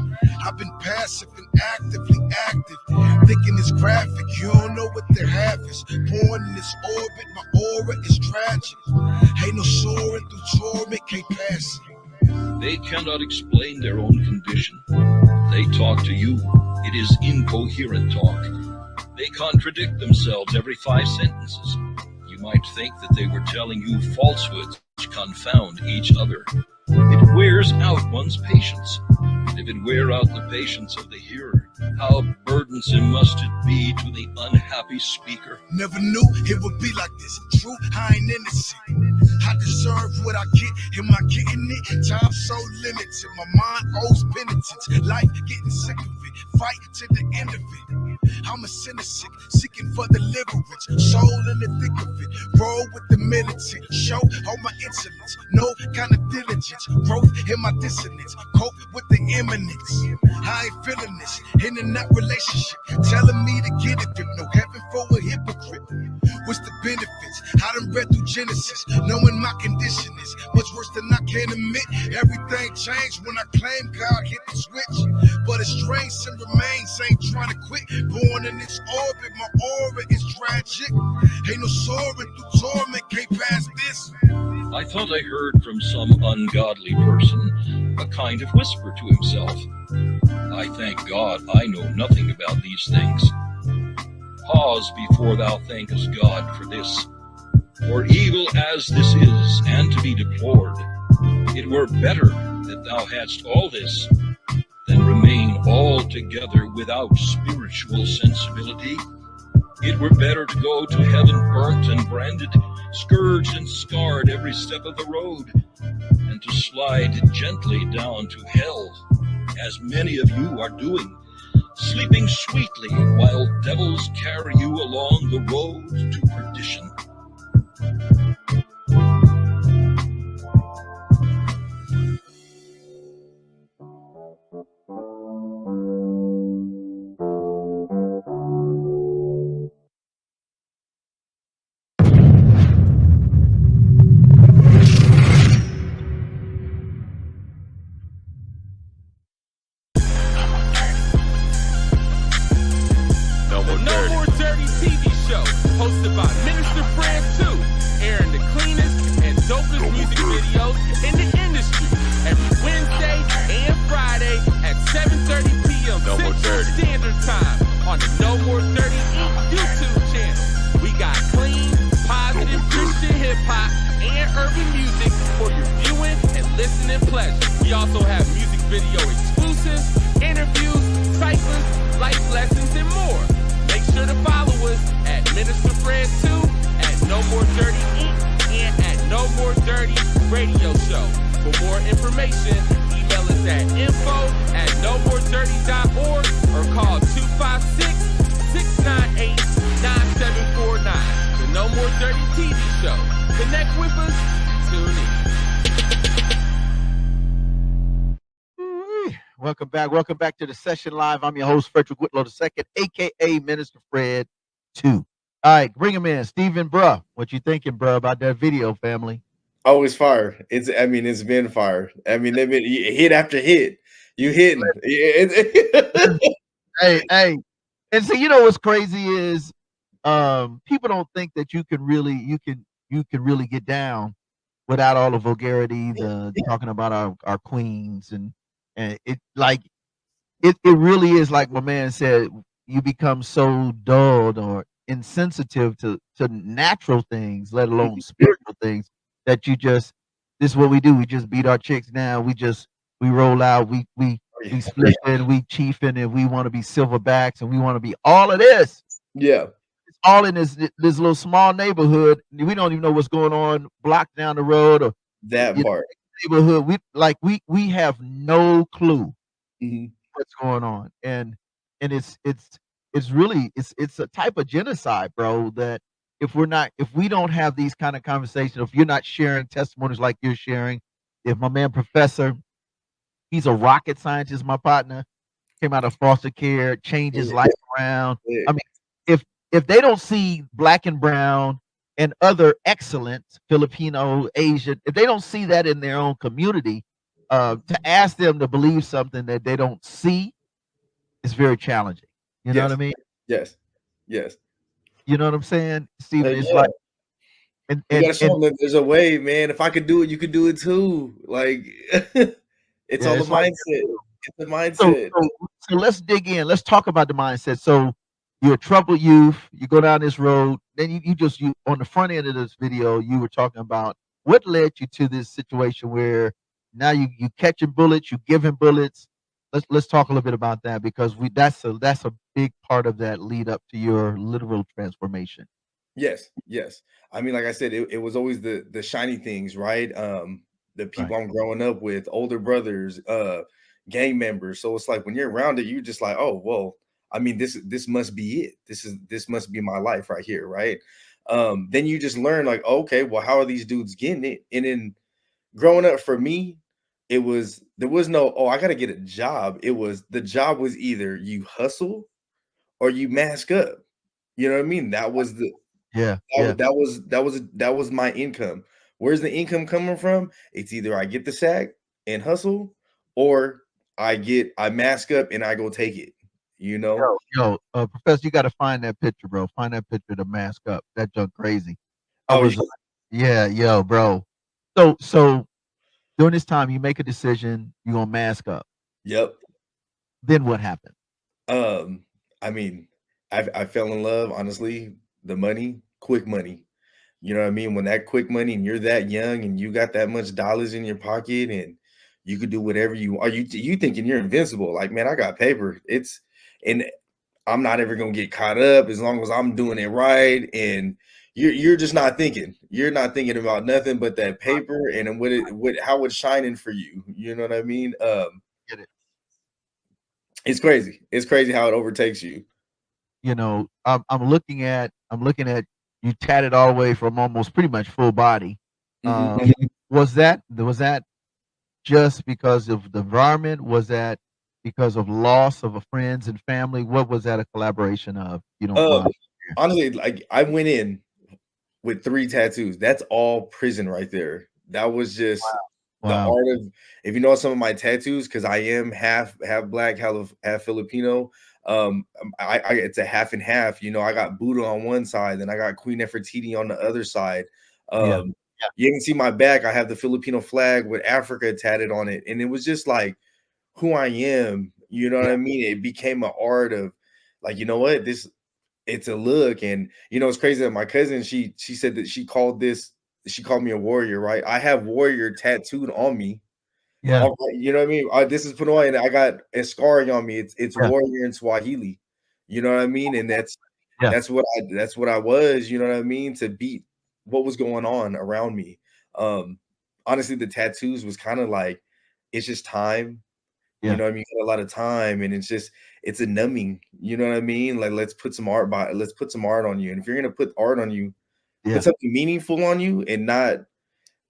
I've been passive and actively active, thinking it's graphic, you don't know what their half is. Born in this orbit, my aura is tragic. Ain't no soaring through torment, can't pass it. They cannot explain their own condition. They talk to you. It is incoherent talk. They contradict themselves every 5 sentences. You might think that they were telling you falsehoods which confound each other. It wears out one's patience. And if it wear out the patience of the hearer, how burdensome must it be to the unhappy speaker. Never knew it would be like this. True, I ain't innocent. I deserve what I get. Am I getting it? Time so limited. My mind owes penitence. Life getting sick of it. Fight to the end of it. I'm a sinner sick, seeking for deliverance. Soul in the thick of it. Roll with the militant. Show all my insolence. No kind of diligence. Growth in my dissonance. Cope with the imminence. I ain't feeling this. In and out relationship. Telling me to get it. There's no heaven for a hypocrite. What's the benefits? I done read through Genesis, knowing my condition is much worse than I can admit. Everything changed when I claimed God hit the switch. But it's strange and remains, ain't trying to quit. Born in this orbit, my aura is tragic. Ain't no soaring through torment, can't pass this. I thought I heard from some ungodly person a kind of whisper to himself, I thank God I know nothing about these things. Pause before thou thankest God for this. For evil as this is, and to be deplored, it were better that thou hadst all this than remain altogether without spiritual sensibility. It were better to go to heaven burnt and branded, scourged and scarred every step of the road, and to slide gently down to hell, as many of you are doing, sleeping sweetly while devils carry you along the road to perdition. No More Dirty TV show, hosted by Minister Fred 2, airing the cleanest and dopest music videos in the industry every Wednesday and Friday at 7:30 p.m. Central Standard Time on the No More Dirty Inc. YouTube channel. We got clean, positive Christian hip hop and urban music for your viewing and listening pleasure. We also have music video exclusives, interviews, ciphers, life lessons, and more. Make sure to follow us at Minister Fred 2, at No More Dirty Inc., and at No More Dirty Radio Show. For more information, email us at info@nomoredirty.org or call 256-698-9749. The No More Dirty TV Show. Connect with us. Tune in. Welcome back to the session live. I'm your host, Frederick Whitlow II, aka Minister Fred 2. All right, bring him in. Steven, bruh, what you thinking, bruh, about that video, family? Oh, it's fire. It's been fire. They've been hit after hit. You hitting. Hey. And so you know what's crazy is people don't think that you can really get down without all the vulgarity, the talking about our queens and it like it really is like my man said, you become so dulled or insensitive to natural things, let alone spiritual things, that this is what we do. We just beat our chicks down. We roll out, we spliffing, we chiefing, and we want to be silverbacks and we want to be all of this. Yeah. It's all in this little small neighborhood. We don't even know what's going on block down the road or that part. Neighborhood. We have no clue what's going on, and it's really it's a type of genocide, bro. That if we don't have these kind of conversations, if you're not sharing testimonies like you're sharing, if my man Professor, he's a rocket scientist, my partner, came out of foster care, changed his life around. I mean, if they don't see black and brown and other excellent Filipino, Asian, if they don't see that in their own community, to ask them to believe something that they don't see is very challenging. You know what I mean? Yes. You know what I'm saying, Steven? It's like, and you gotta show them that there's a way, man. If I could do it, you could do it too. Like, it's all the mindset. It's the mindset. So let's dig in. Let's talk about the mindset. So you're a troubled youth. You go down this road. Then you on the front end of this video, you were talking about what led you to this situation where now you catching bullets, you giving bullets. Let's talk a little bit about that, because that's a big part of that lead up to your literal transformation. Yes. I mean, like I said, it was always the shiny things, right? The people I'm growing up with, older brothers, gang members. So it's like when you're around it, you're just like, oh, well, I mean, this must be it. This must be my life right here, right? Then you just learn like, okay, well, how are these dudes getting it? And then growing up for me, there was no, oh, I gotta get a job. The job was either you hustle or you mask up. You know what I mean? That was that was my income. Where's the income coming from? It's either I get the sack and hustle, or I mask up and I go take it. You know, Professor, you got to find that picture, bro. Find that picture to mask up. That junk crazy. Bro. Bro. So during this time, you make a decision. You're gonna mask up. Yep. Then what happened? I mean, I fell in love, honestly. The money, quick money. You know what I mean? When that quick money and you're that young and you got that much dollars in your pocket and you could do whatever you are, you thinking you're invincible. Like, man, I got paper. And I'm not ever gonna get caught up as long as I'm doing it right. And you're just not thinking. You're not thinking about nothing but that paper and how it's shining for you. You know what I mean? Get it? It's crazy. It's crazy how it overtakes you. You know, I'm looking at you tatted all the way from almost pretty much full body. Was that just because of the environment? Was that because of loss of a friends and family? What was that a collaboration of? You don't mind? Honestly, like I went in with 3 tattoos. That's all prison right there. That was just the art of, if you know some of my tattoos, because I am half black, half Filipino. It's a half and half. You know, I got Buddha on one side, then I got Queen Nefertiti on the other side. You can see my back. I have the Filipino flag with Africa tatted on it, and it was just like who I am. You know what I mean? It became an art of like, you know what, it's a look. And you know, it's crazy that my cousin, she said that she called me a warrior, right? I have warrior tattooed on me. Yeah. You know what I mean? This is put on, and I got a scarring on me. It's warrior in Swahili. You know what I mean? And that's what I was, you know what I mean? To beat what was going on around me. Honestly, the tattoos was kind of like, it's just time. You know what I mean? You got a lot of time, and it's a numbing. You know what I mean? Like, let's put some art on you. And if you're gonna put art on you, put something meaningful on you, and not,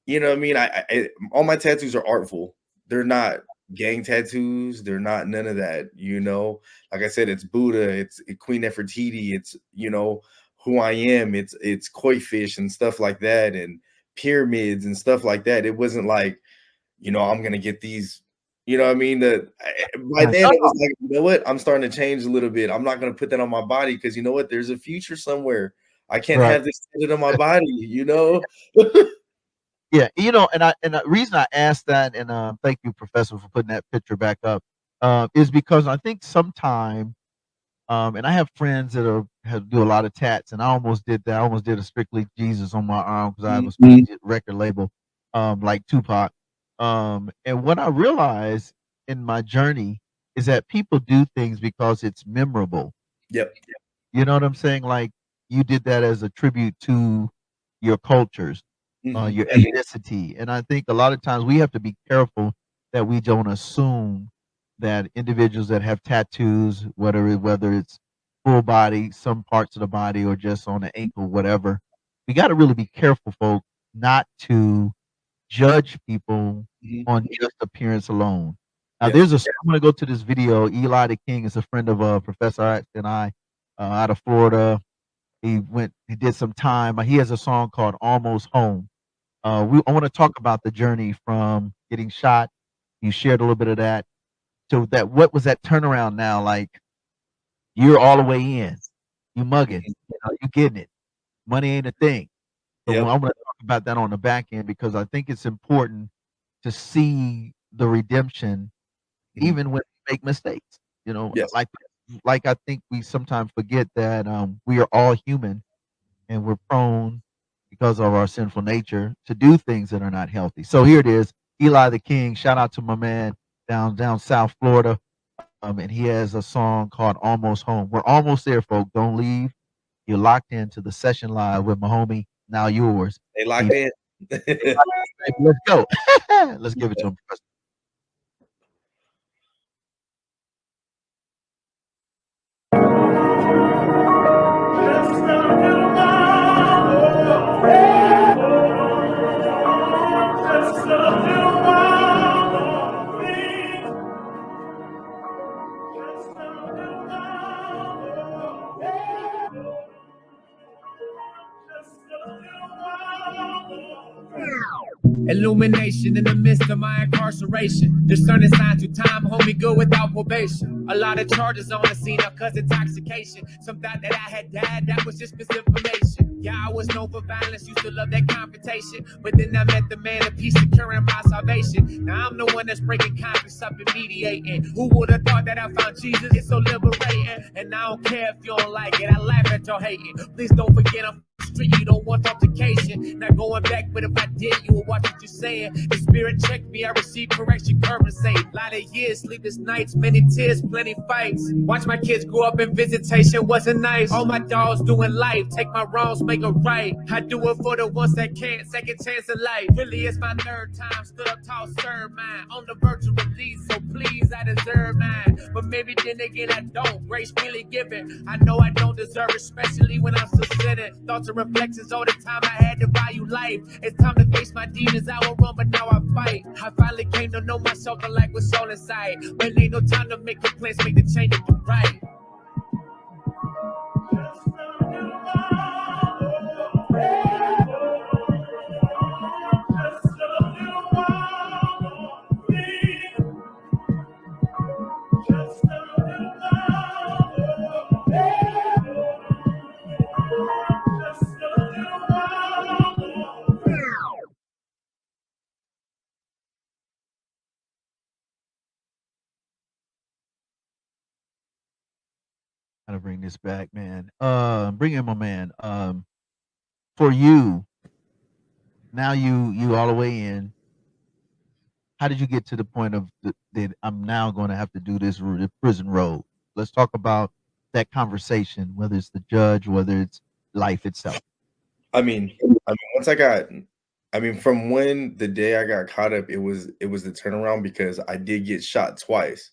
you know what I mean? I all my tattoos are artful. They're not gang tattoos. They're not none of that. You know, like I said, it's Buddha, it's Queen Nefertiti, it's, you know, who I am. It's koi fish and stuff like that, and pyramids and stuff like that. It wasn't like, you know, I'm gonna get these. You know what I mean? By then it was like, you know what? I'm starting to change a little bit. I'm not going to put that on my body because you know what? There's a future somewhere. I can't have this tatted on my body, you know? Yeah, you know, and the reason I asked that, and thank you, Professor, for putting that picture back up, is because I think sometime, and I have friends that do a lot of tats, and I almost did that. I almost did a Stric'ly Jesus on my arm because I have a strategic record label, like Tupac. And what I realized in my journey is that people do things because it's memorable. Yep. You know what I'm saying? Like you did that as a tribute to your cultures, your ethnicity. And I think a lot of times we have to be careful that we don't assume that individuals that have tattoos, whether it's full body, some parts of the body, or just on the ankle, whatever, we got to really be careful, folks, not to judge people on just appearance alone. Now, I'm going to go to this video. Eli the King is a friend of Professor Art and I, out of Florida. He did some time. He has a song called "Almost Home." I want to talk about the journey from getting shot. You shared a little bit of that. So what was that turnaround now? Like you're all the way in, you mugging, you getting it. Money ain't a thing. So I'm going to talk about that on the back end because I think it's important to see the redemption, even when we make mistakes. You know, like I think we sometimes forget that we are all human, and we're prone because of our sinful nature to do things that are not healthy. So here it is, Eli the King. Shout out to my man down South Florida, and he has a song called "Almost Home." We're almost there, folks. Don't leave. You're locked into the session live with my homie. Now yours. They locked in. Let's go. Let's give it to him. Illumination in the midst of my incarceration. Discerning signs through time, homie, good without probation. A lot of charges on the scene of cause intoxication. Some thought that I had died, that was just misinformation. Yeah, I was known for violence, used to love that confrontation. But then I met the man of peace, securing my salvation. Now I'm the one that's breaking conflicts up and mediating. Who would have thought that I found Jesus? It's so liberating. And I don't care if you don't like it, I laugh at your hating. Please don't forget I'm street, you don't want altercation. Not going back, but if I did, you would watch what you're saying. The spirit checked me, I received correction, curve and say. Lot of years, sleepless nights, many tears, plenty fights. Watch my kids grow up in visitation, wasn't nice. All my dogs doing life, take my wrongs, make it right. I do it for the ones that can't, second chance in life. Really, it's my third time, stood up tall, serve mine. On the verge of release, so please, I deserve mine. But maybe then again, I don't. Grace really given. I know I don't deserve it, especially when I'm still sitting. Thoughts and reflections all the time, I had to value life. It's time to face my demons, I will run, but now I fight. I finally came to know myself and like what's all inside. But ain't no time to make complaints, make the change and do right. Gotta bring this back, man. Bring in my man. For you, now you all the way in. How did you get to the point of that I'm now going to have to do this prison road? Let's talk about that conversation, whether it's the judge, whether it's life itself. I mean, once from when the day I got caught up, it was the turnaround because I did get shot twice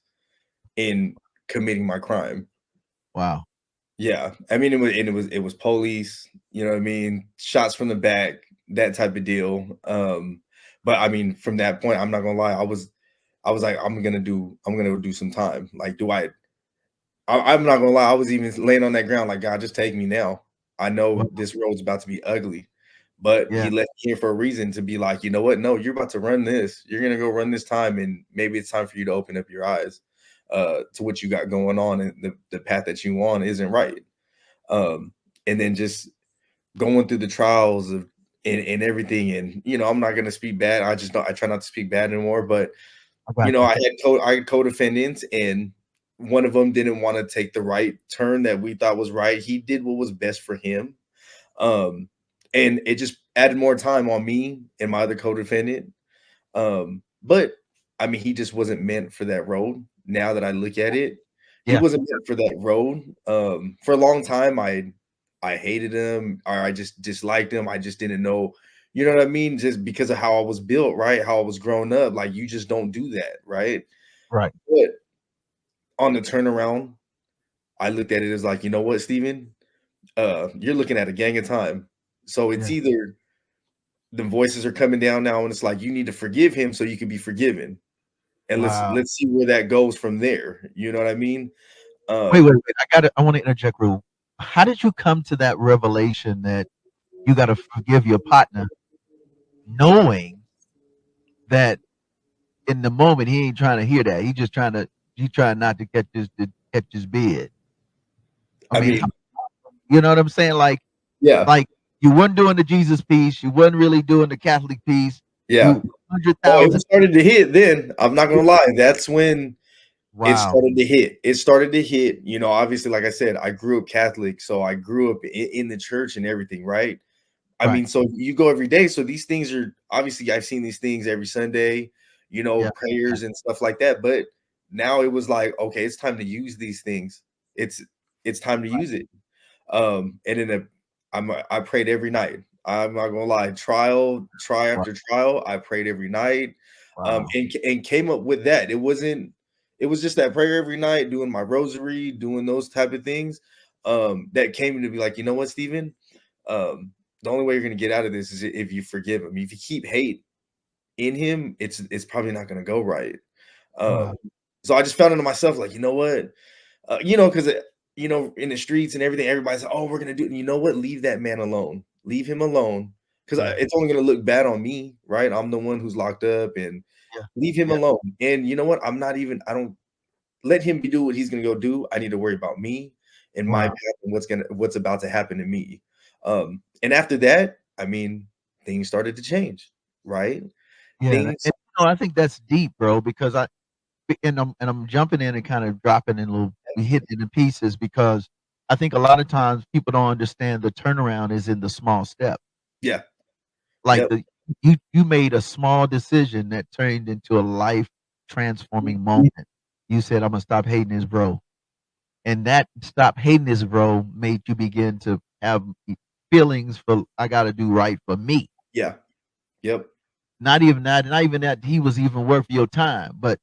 in committing my crime. Wow. Yeah, I mean, it was police, you know what I mean, shots from the back, that type of deal. But I mean, from that point, I'm not gonna lie, I was like, I'm gonna do some time. Like, I'm not gonna lie, I was even laying on that ground, like, God, just take me now. I know this road's about to be ugly, but Yeah. He left me here for a reason to be like, you know what? No, you're about to run this. You're gonna go run this time, and maybe it's time for you to open up your eyes to what you got going on, and the path that you on isn't right. And then just going through the trials of and everything, and I'm not gonna speak bad. I try not to speak bad anymore, but I had co-defendants, and one of them didn't want to take the right turn that we thought was right. He did what was best for him. And it just added more time on me and my other co-defendant. But I mean, he just wasn't meant for that road. Now that I look at it, he wasn't meant for that road. For a long time, I hated him, or I just disliked him. I just didn't know, you know what I mean? Just because of how I was built, right? How I was grown up. Like, you just don't do that, right? Right. But on the turnaround, I looked at it as like, you know what, Steven? You're looking at a gang of time. So it's either the voices are coming down now, and it's like you need to forgive him so you can be forgiven. And let's see where that goes from there. You know what I mean? Wait. I want to interject, Rue. How did you come to that revelation that you got to forgive your partner, knowing that in the moment he ain't trying to hear that? He's trying not to catch his bid. I mean, you know what I'm saying? Like you weren't doing the Jesus piece, you wasn't really doing the Catholic piece. Yeah. 100,000. It started to hit then. I'm not gonna lie. That's when it started to hit. It started to hit. Obviously, like I said, I grew up Catholic, so I grew up in the church and everything, right? I mean, so you go every day. So these things are obviously, I've seen these things every Sunday, prayers and stuff like that. But now it was like, okay, it's time to use these things. It's time to use it. And then I prayed every night. I'm not gonna lie, trial after trial, I prayed every night. And came up with that. It was just that prayer every night, doing my rosary, doing those type of things. That came to be like, you know what, Stephen? The only way you're gonna get out of this is if you forgive him. If you keep hate in him, it's probably not gonna go right. So I just found it to myself, like, you know what? Because in the streets and everything, everybody's like, oh, we're gonna do it. And you know what? Leave that man alone. Leave him alone. Because it's only gonna look bad on me, right? I'm the one who's locked up, and leave him alone. And you know what? I don't let him do what he's gonna go do. I need to worry about me and my path and what's about to happen to me. And after that, I mean, things started to change, right? Yeah, Things, and, I think that's deep, bro, because I'm jumping in and kind of dropping in little we hit in the pieces because I think a lot of times people don't understand the turnaround is in the small step. yeah, Like yep, you made a small decision that turned into a life transforming moment. You said, "I'm gonna stop hating this bro," and that stop hating this bro made you begin to have feelings for I got to do right for me. yeah, yep, Not even that he was even worth your time, but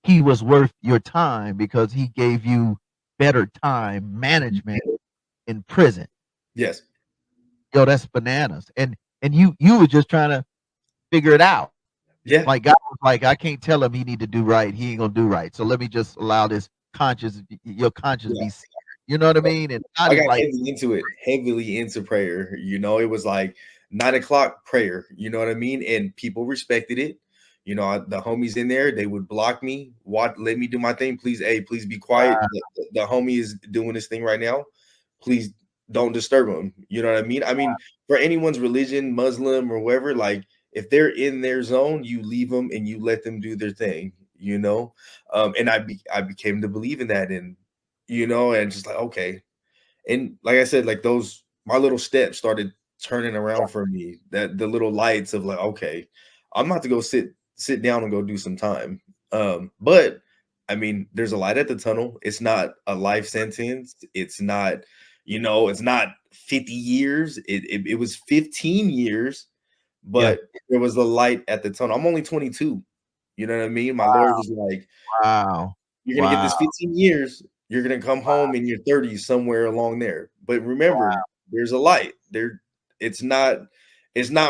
he was worth your time because he gave you better time management in prison. yes, Yo, that's bananas. And you were just trying to figure it out. yeah. Like God was like, I can't tell him he need to do right. He ain't gonna do right. So let me just allow this your conscience Yeah. be seared. You know what I mean? And God I is got like, heavily into prayer. It was like 9 o'clock prayer. You know what I mean? And people respected it. The homies in there, they would block me. Let me do my thing, please. Hey, please be quiet. The homie is doing this thing right now. Please don't disturb him. You know what I mean? I mean, for anyone's religion, Muslim or whatever, like if they're in their zone, you leave them and you let them do their thing. And I became to believe in that, and and just like okay. And like I said, like those my little steps started turning around for me. That the little lights of like, okay, I'm about to go sit down and go do some time. But I mean, there's a light at the tunnel. It's not a life sentence. It's not, it's not 50 years. It was 15 years, yeah, but there was a light at the tunnel. I'm only 22. You know what I mean? My lawyer was like, wow, you're gonna get wow, this 15 years. You're gonna come home in your 30s somewhere along there. But remember, there's a light. It's not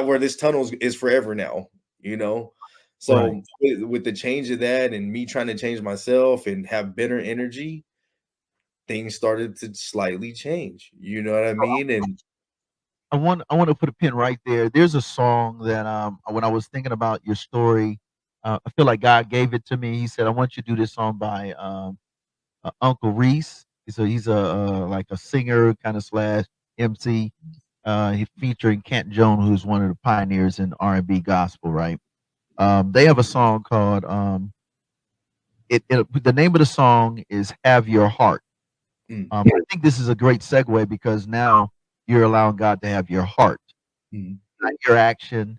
where this tunnel is forever now, you know. right. So with the change of that and me trying to change myself and have better energy, things started to slightly change. You know what I mean? And I want to put a pin right there. There's a song that when I was thinking about your story, I feel like God gave it to me. He said, "I want you to do this song by Uncle Reese." He's a like a singer kind of slash MC. He's featuring Kent Jones, who's one of the pioneers in R&B gospel. Right? They have a song called the name of the song is "Have Your Heart." mm, I think this is a great segue because now you're allowing God to have your heart, mm, not your action,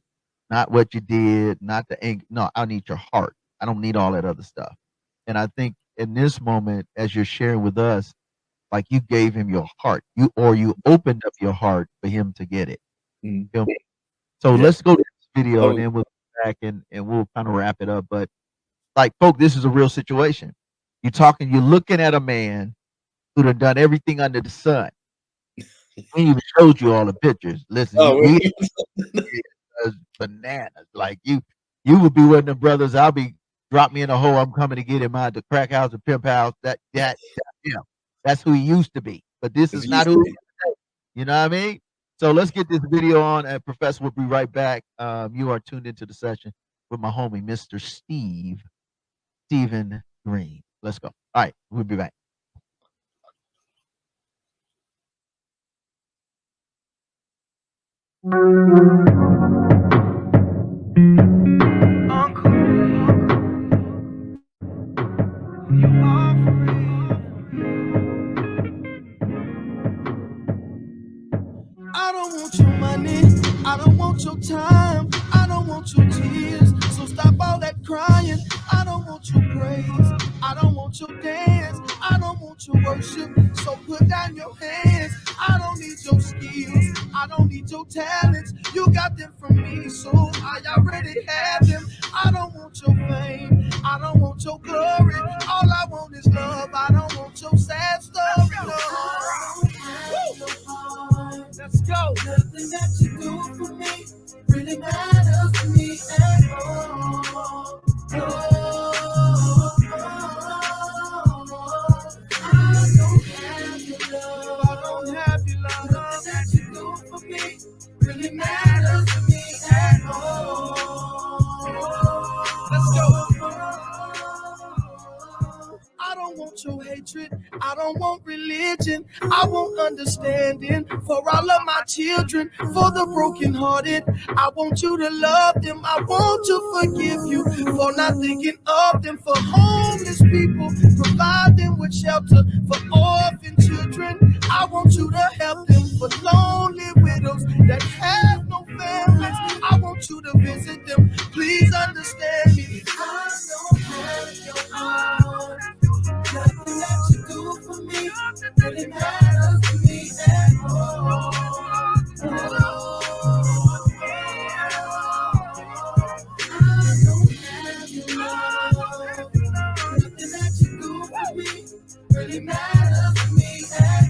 not what you did, not the ink. No, I need your heart. I don't need all that other stuff. And I think in this moment, as you're sharing with us, like you gave him your heart, you opened up your heart for him to get it. mm, Feel me? So yeah, let's go to this video, and totally. then we'll come back and we'll kind of wrap it up. But like, folks, this is a real situation. You're looking at a man who done everything under the sun. We even showed you all the pictures. Listen, Oh, we bananas. Like you would be one of the brothers. I'll be drop me in a hole. I'm coming to get him out the crack house, the pimp house. That's who he used to be. But this it's is not used who to he be. is today. You know what I mean? So let's get this video on, and Professor will be right back. You are tuned into the session with my homie, Mr. Stephen Greene. Let's go. All right, we'll be back. I don't want your money, I don't want your time, I don't want your tears, so stop all that crying. I don't want your praise, I don't want your dance, I don't want your worship, so put down your hands. I don't need your skills, I don't need your talents, you got them from me, so I already have them. I don't want your fame, I don't want your glory, all I want is love, I don't want your sad story, no. Let's go. Nothing that you do for me really matters to me at all. I don't have your love. I don't have your love. Nothing that you do for me really matters to me at all. Let's go. I don't want your hatred, I don't want religion, I want understanding for all of my children, for the brokenhearted. I want you to love them, I want to forgive you for not thinking of them, for homeless people, provide them with shelter, for orphan children. I want you to help them, for lonely widows that have no families. I want you to visit them, please understand me. I don't have your heart. Nothing that you do for me really matters to me at all. I don't have your love. Nothing that you do for me really matters to me at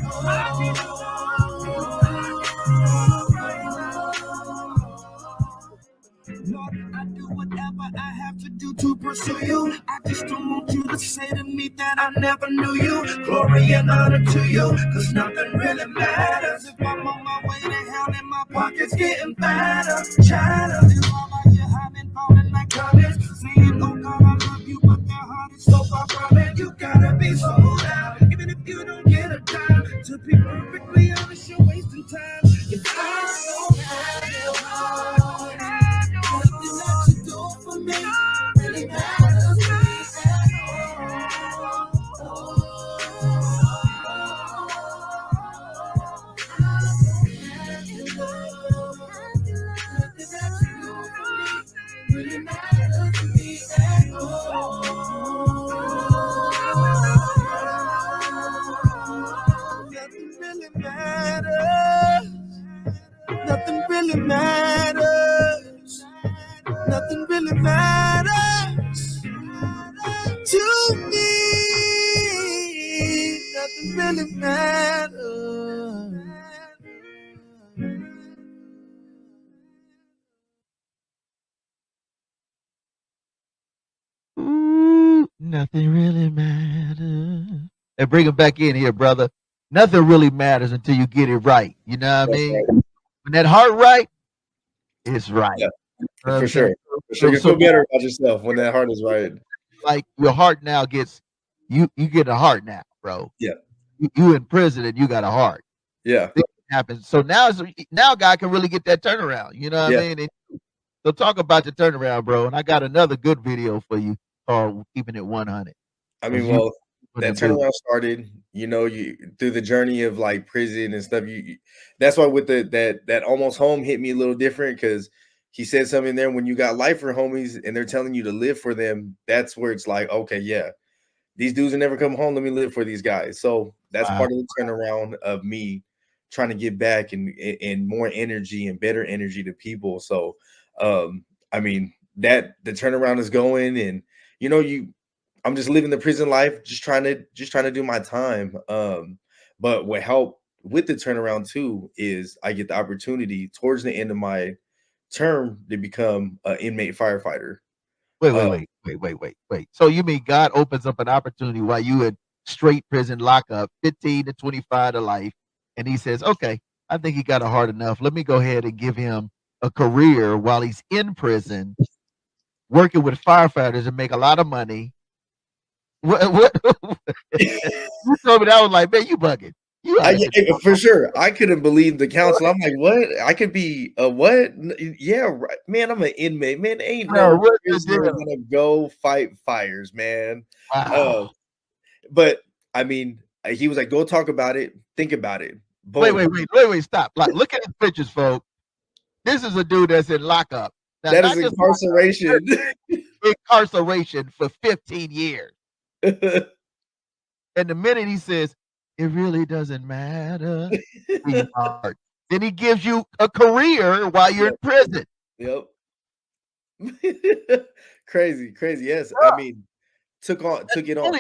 Lord, I do whatever I have to do to pursue you. I just don't want you to say to me that I never knew you. Glory and honor to you, cause nothing really matters. If I'm on my way to hell and my pocket's getting fatter, chatter is all I hear. I've been falling like comments, saying, oh God, I love you, but their heart is so far from it. You gotta be sold out, even if you don't get a dime. To be perfectly honest, you're wasting time. If I don't have your heart, nothing that you do for me really matters to me at all. Nothing that you do for me really matters to me at all. Nothing really matters. Nothing really matters. Nothing really matters to me. Nothing really matters. Ooh, nothing really matters. And bring him back in here, brother. Nothing really matters until you get it right. You know what I mean? Right. When that heart right, it's right. Yeah, You know what for I'm saying? sure. For sure. You feel better about yourself when that heart is right. Like your heart now gets you get a heart now, bro. Yeah. You in prison and you got a heart. Yeah. Things happen. So now God can really get that turnaround. You know what Yeah. I mean? So talk about the turnaround, bro. And I got another good video for you called Keeping It 100. I mean, well, that turnaround started, you through the journey of like prison and stuff. That's why with that almost home hit me a little different, because he said something there, when you got lifer homies and they're telling you to live for them, that's where it's like, okay, yeah, these dudes will never come home. Let me live for these guys. So that's part of the turnaround of me trying to give back and more energy and better energy to people. So, I mean, that the turnaround is going, and I'm just living the prison life, just trying to do my time. But what helped with the turnaround too is I get the opportunity towards the end of my term to become an inmate firefighter. Wait. So you mean God opens up an opportunity while you in straight prison lockup, 15 to 25 to life, and he says, okay, I think he got a hard enough. Let me go ahead and give him a career while he's in prison, working with firefighters and make a lot of money. What you told me that, I was like, man, you bugging. For sure. I couldn't believe the counsel. I'm like, what? I could be a what? Yeah, right. Man, I'm an inmate. Man, ain't no prisoner gonna go fight fires, man. Wow. But I mean, he was like, go talk about it, think about it. Boom. Wait, stop. Like, look at his pictures, folks. This is a dude that's in lockup. Now, that is incarceration. Incarceration for 15 years. And the minute he says, it really doesn't matter, then he gives you a career while you're in prison. Yep. Crazy. Yes. I mean, took it on.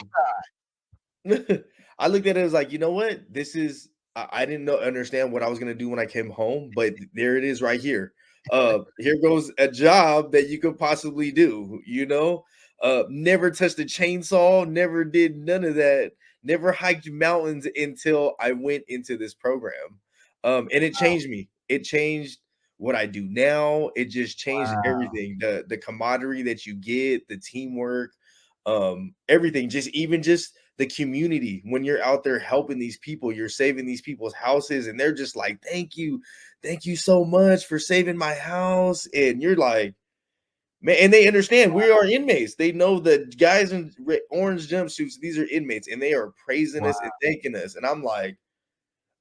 I looked at it as like, you know what? This is, I didn't understand what I was going to do when I came home, but there it is right here. Here goes a job that you could possibly do, never touched a chainsaw, never did none of that, never hiked mountains until I went into this program. And it changed me. It changed what I do now. It just changed everything. The camaraderie that you get, the teamwork, everything, just the community when you're out there helping these people, you're saving these people's houses, and they're just like, thank you so much for saving my house. And you're like, man, and they understand we are inmates. They know the guys in orange jumpsuits, these are inmates, and they are praising us and thanking us. And I'm like,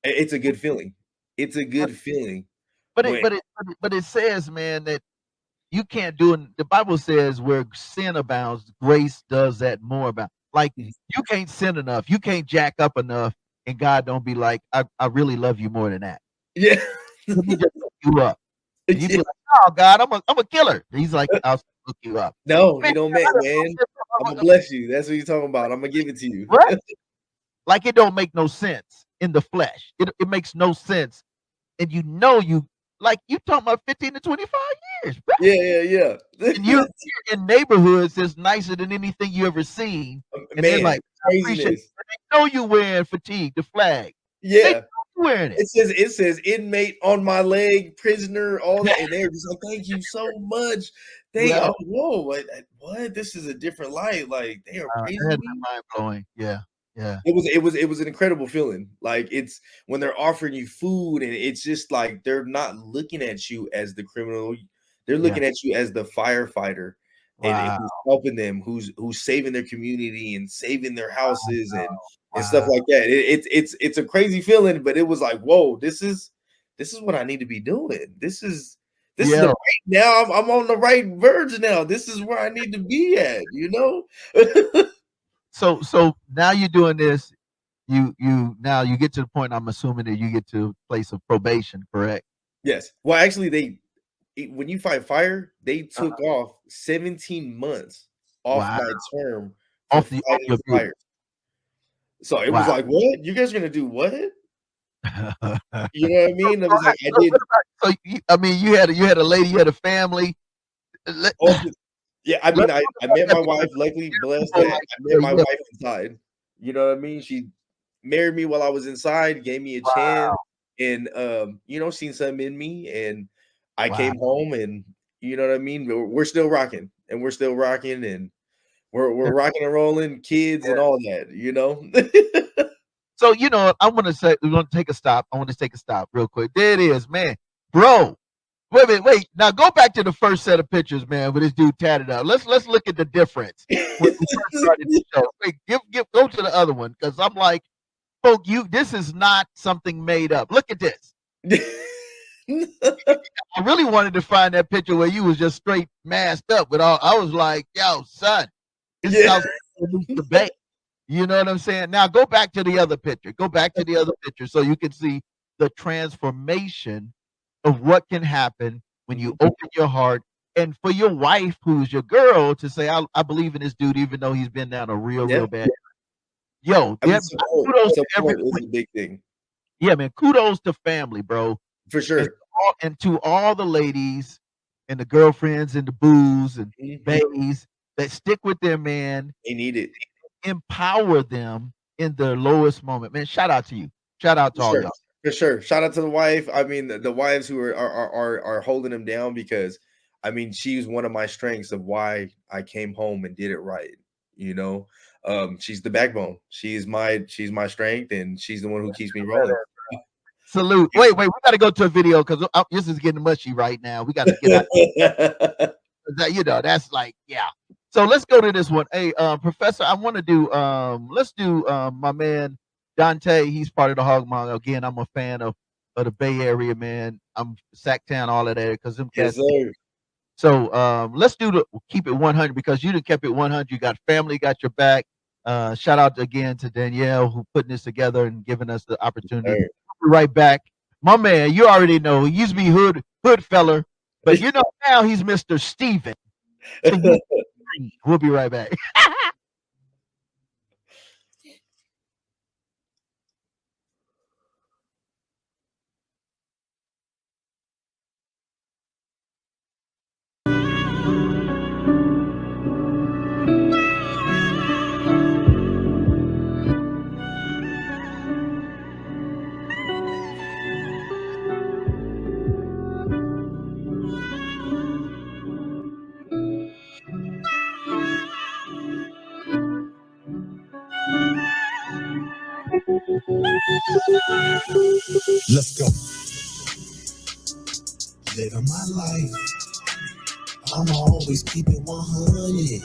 it's a good feeling. It's a good feeling. But it says, man, that you can't do it. The Bible says where sin abounds, grace does that more about. Like you can't sin enough, you can't jack up enough, and God don't be like, I really love you more than that. Yeah. Let me just hook you up. And you be like, oh God, I'm a killer. He's like, I'll hook you up. No, you don't, man. I'm gonna bless you. That's what you're talking about. I'm gonna give it to you. Right? Like it don't make no sense in the flesh. It makes no sense. And you like you talking about 15 to 25 years, bro. Yeah. And you're in neighborhoods that's nicer than anything you ever seen. And they're like, I appreciate it. They know you wearing fatigue, the flag. Yeah. They know you wearing it. It says inmate on my leg, prisoner, all that. And they're just like, thank you so much. Whoa, what? This is a different light. Like they are praising me. Mind blowing. Yeah. It was an incredible feeling. Like it's when they're offering you food, and it's just like they're not looking at you as the criminal. They're looking at you as the firefighter, and who's helping them, who's saving their community and saving their houses and stuff like that. It's a crazy feeling, but it was like, whoa, this is what I need to be doing. This is the right now. I'm on the right verge now. This is where I need to be at, you know? So now you're doing this. You get to the point. I'm assuming that you get to a place of probation, correct? Yes. Well, actually, when you fight fire, they took off 17 months off my term for fighting fire. So it was like, what? You guys are gonna do what? You know what I mean? It was like I did. So you had a lady, you had a family. Yeah, I mean, I met my wife. Luckily, blessed that I met my wife inside. You know what I mean? She married me while I was inside, gave me a chance, and seen something in me, and I came home, and you know what I mean. We're still rocking, and we're we're rocking and rolling, kids and all that, you know. So I want to say we're going to take a stop. I want to take a stop real quick. There it is, man, bro. Wait. Now go back to the first set of pictures, man, with this dude tatted up. Let's look at the difference. When we first started the show. Wait, go to the other one, because I'm like, folk, this is not something made up. Look at this. I really wanted to find that picture where you was just straight masked up with all. I was like, yo, son, this is how the bay. You know what I'm saying? Now go back to the other picture. Go back to the other picture so you can see the transformation of what can happen when you open your heart, and for your wife, who's your girl, to say, I believe in this dude, even though he's been down a real bad. Yo, kudos to everyone. Is a big thing. Yeah, man. Kudos to family, bro. For sure. And to all the ladies and the girlfriends and the boos and babies that stick with their man. They need it. Empower them in their lowest moment. Man, shout out to you. Shout out to all y'all. For sure. Shout out to the wife. I mean, the wives who are holding him down, because I mean, she's one of my strengths of why I came home and did it right. You know, she's the backbone. She's my strength, and she's the one who keeps me rolling. Salute. Wait, we got to go to a video, because this is getting mushy right now. We got to get out. That's like, yeah. So let's go to this one. Hey, Professor, I want to do, let's do my man, Dante. He's part of the Hog Mong. Again, I'm a fan of the Bay Area, man. I'm Sacktown, all of that, because them cats. Yes, sir. So let's keep it 100, because you done kept it 100. You got family, got your back. Shout out again to Danielle, who putting this together and giving us the opportunity. Right. We'll be right back. My man, you already know, he used to be hood feller, but now he's Mr. Steven. We'll be right back. Let's go. Living my life, I'ma always keep it 100.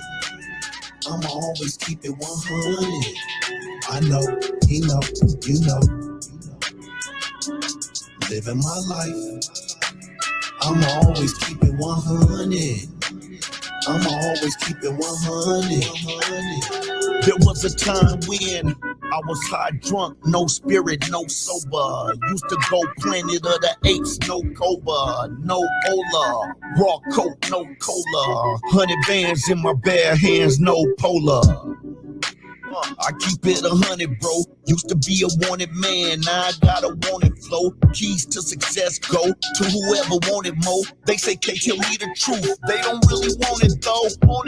I'ma always keep it 100. I know, he know, you know. Living my life, I'ma always keep it 100. I'ma always keep it 100. There was a time when I was high drunk, no spirit, no sober. Used to go Planet of the Apes, no Cobra, no Ola. Raw coat, no cola. 100 bands in my bare hands, no polar. I keep it 100, bro. Used to be a wanted man, now I got a wanted flow. Keys to success go to whoever wanted more. They say can't tell me the truth, they don't really want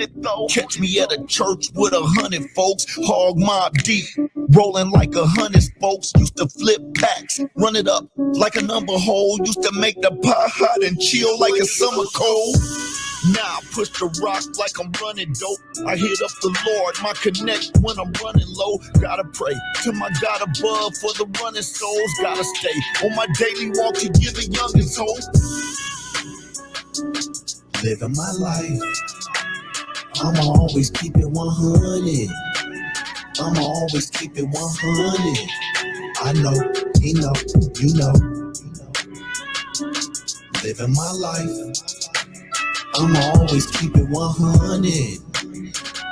it though. Catch me at a church with 100 folks, hog mob deep, rolling like 100 spokes. Used to flip packs, run it up like a number hole. Used to make the pot hot and chill like a summer cold. Now I push the rock like I'm running dope. I hit up the Lord, my connect when I'm running low. Gotta pray to my God above for the running souls. Gotta stay on my daily walk to give the youngest hope. Living my life, I'ma always keep it 100. I'ma always keep it 100. I know, he know, you know. Living my life, I'ma always keep it 100.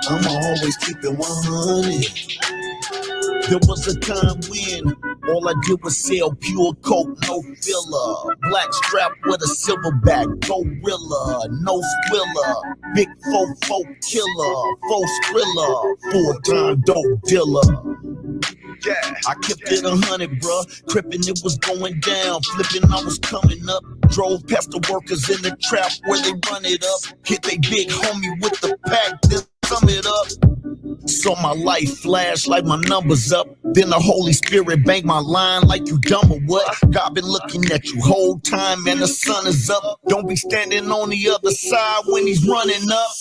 I'ma always keep it 100. There was a time when all I did was sell pure coke, no filler. Black strap with a silverback, gorilla, no squiller. Big faux killer, faux skrilla, full-time dope dealer. Yeah, I kept it 100, bruh. Crippin', it was going down. Flipping, I was coming up. Drove past the workers in the trap where they run it up. Hit they big homie with the pack, then sum it up. Saw my life flash like my numbers up. Then the Holy Spirit banged my line like you dumb or what? God been looking at you whole time and the sun is up. Don't be standing on the other side when he's running up.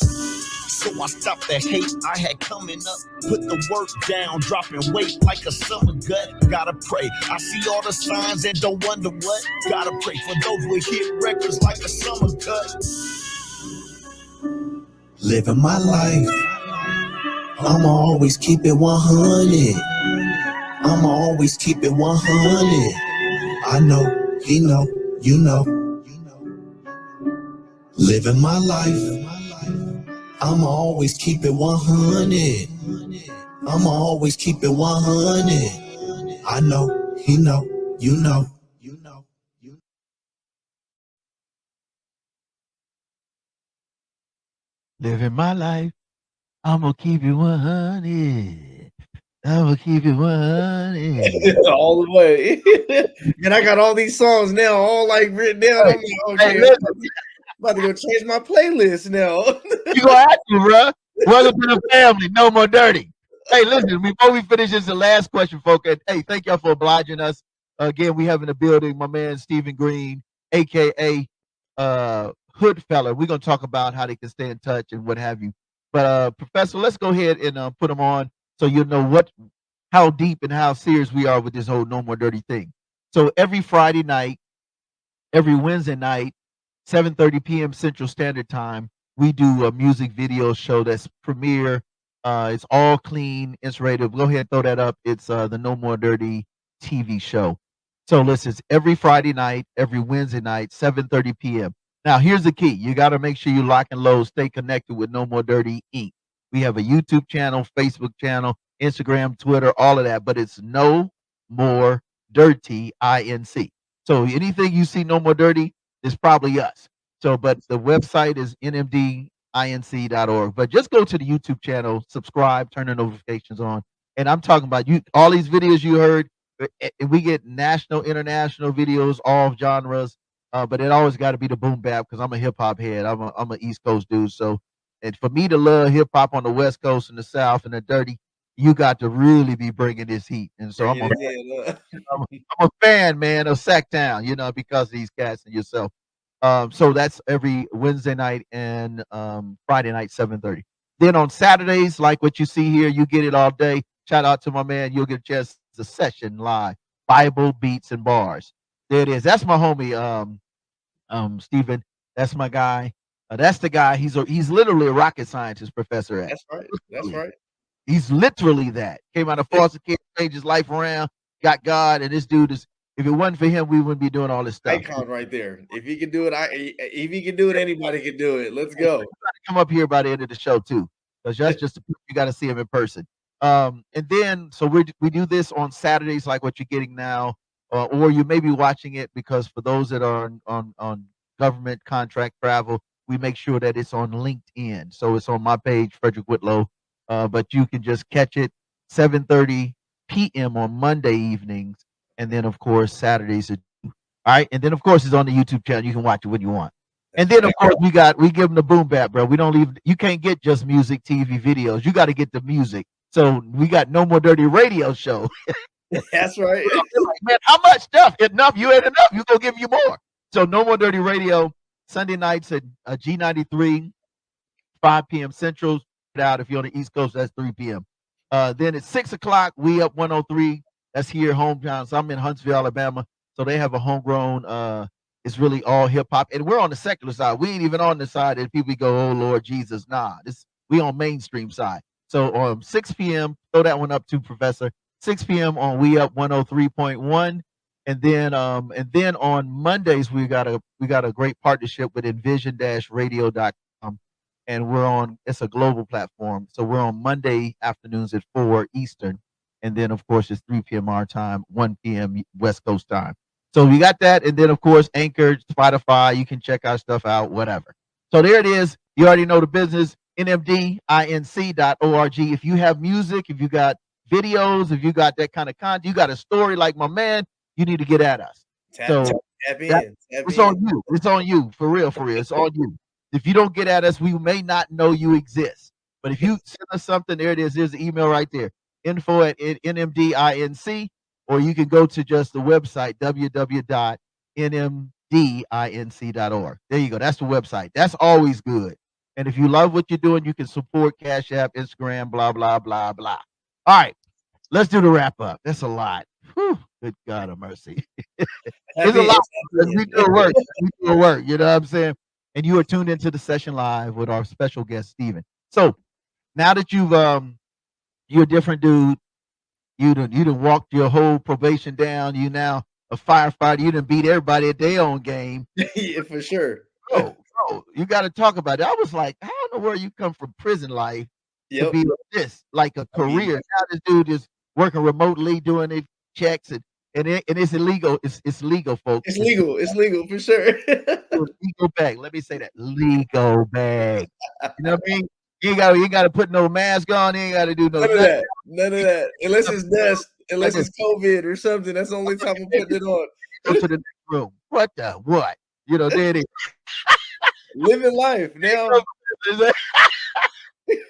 So I stopped the hate I had coming up. Put the work down, dropping weight like a summer gut. Gotta pray, I see all the signs and don't wonder what. Gotta pray for those who hit records like a summer cut. Living my life, I'ma always keep it 100. I'ma always keep it 100. I know, he know, you know. Living my life, I'ma always keep it 100. I'ma always keep it 100. I know, he know, you know. Living my life, I'm gonna keep it 100. I'm gonna keep it 100. All the way. And I got all these songs now, all like written down. I'm like, okay, listen. I'm about to go change my playlist now. You gonna have to, bro. Welcome to the family. No more dirty. Hey, listen, before we finish, this is the last question, folks. And hey, thank y'all for obliging us. Again, we have in the building my man Stephen Greene, aka Hood Fella. We're gonna talk about how they can stay in touch and what have you. But Professor, let's go ahead and put them on so you know how deep and how serious we are with this whole no more dirty thing. So every Friday night, every Wednesday night, 7:30 p.m. Central Standard Time, we do a music video show that's premiere. It's all clean. It's rated. Go ahead and throw that up. It's the No More Dirty TV show. So listen, it's every Friday night, every Wednesday night, 7:30 p.m. Now here's the key. You got to make sure you lock and load, stay connected with No More Dirty Inc. We have a YouTube channel, Facebook channel, Instagram, Twitter, all of that, but it's No More Dirty Inc. So anything you see No More Dirty is probably us. So, but the website is nmdinc.org. But just go to the YouTube channel, subscribe, turn the notifications on. And I'm talking about you, all these videos you heard. We get national, international videos, all genres. But it always got to be the boom bap because I'm a hip hop head. I'm a East Coast dude. So, and for me to love hip hop on the West Coast and the South and the dirty, you got to really be bringing this heat. And so I'm a fan, man, of Sacktown, because of these cats and yourself. So that's every Wednesday night and Friday night, 7:30. Then on Saturdays, like what you see here, you get it all day. Shout out to my man. You'll get a chance to session live Bible Beats and Bars. There it is. That's my homie, Stephen. That's my guy. That's the guy. He's literally a rocket scientist professor at. That's right. That's right. He's literally that. Came out of foster care, changed his life around, got God, and this dude is. If it wasn't for him, we wouldn't be doing all this stuff. Icon right there. If he can do it, if he can do it, anybody can do it. Let's go. Come up here by the end of the show too, because that's just you got to see him in person. And then so we do this on Saturdays, like what you're getting now, or you may be watching it because for those that are on government contract travel, we make sure that it's on LinkedIn. So it's on my page, Frederick Whitlow. But you can just catch it 7:30 p.m. on Monday evenings, and then of course Saturdays. All right, and then of course it's on the YouTube channel. You can watch it when you want. And then of course we give them the boom bap, bro. We don't leave. You can't get just music, TV, videos. You got to get the music. So we got No More Dirty Radio show. That's right. Like, man, how much stuff? Enough? You ain't enough. You gonna give you more. So No More Dirty Radio Sunday nights at G93, 5 p.m. Central. Out if you're on the East Coast, that's 3 p.m. Then at 6 o'clock, We Up 103. That's here, hometown. So I'm in Huntsville, Alabama. So they have a homegrown. It's really all hip hop, and we're on the secular side. We ain't even on the side that people go, "Oh Lord Jesus." Nah, we on mainstream side. So 6 p.m. Throw that one up too, Professor. 6 p.m. on We Up 103.1, and then on Mondays we got a great partnership with Envision-Radio.com. And it's a global platform. So we're on Monday afternoons at 4 Eastern. And then, of course, it's 3 p.m. our time, 1 p.m. West Coast time. So we got that. And then, of course, Anchor, Spotify, you can check our stuff out, whatever. So there it is. You already know the business, nmdinc.org. If you have music, if you got videos, if you got that kind of content, you got a story like my man, you need to get at us. Tap in. It's on you. It's on you. For real. It's on you. If you don't get at us, we may not know you exist. But if you send us something, there it is. There's the email right there. info@nmdinc, or you can go to just the website, www.nmdinc.org. There you go. That's the website. That's always good. And if you love what you're doing, you can support Cash App, Instagram, blah, blah, blah, blah. All right. Let's do the wrap up. That's a lot. Whew, good God of mercy. It's a lot. We do work. You know what I'm saying? And you are tuned into the session live with our special guest, Stephen. So now that you're a different dude, you done walked your whole probation down. You now a firefighter. You done beat everybody at their own game. Yeah, for sure. Bro, you got to talk about it. I was like, I don't know where you come from prison life to be like this, like a career. Now this dude is working remotely, doing it checks and it's illegal. It's legal, folks. It's legal. It's legal for sure. Legal bag. Let me say that. Legal bag. You know what I mean? You ain't gotta put no mask on. You ain't gotta do none of that. None of that. Unless it's dust. Unless it's COVID or something. That's the only time I'm putting it on. Go to the next room. What? You know, there it is. Living life now.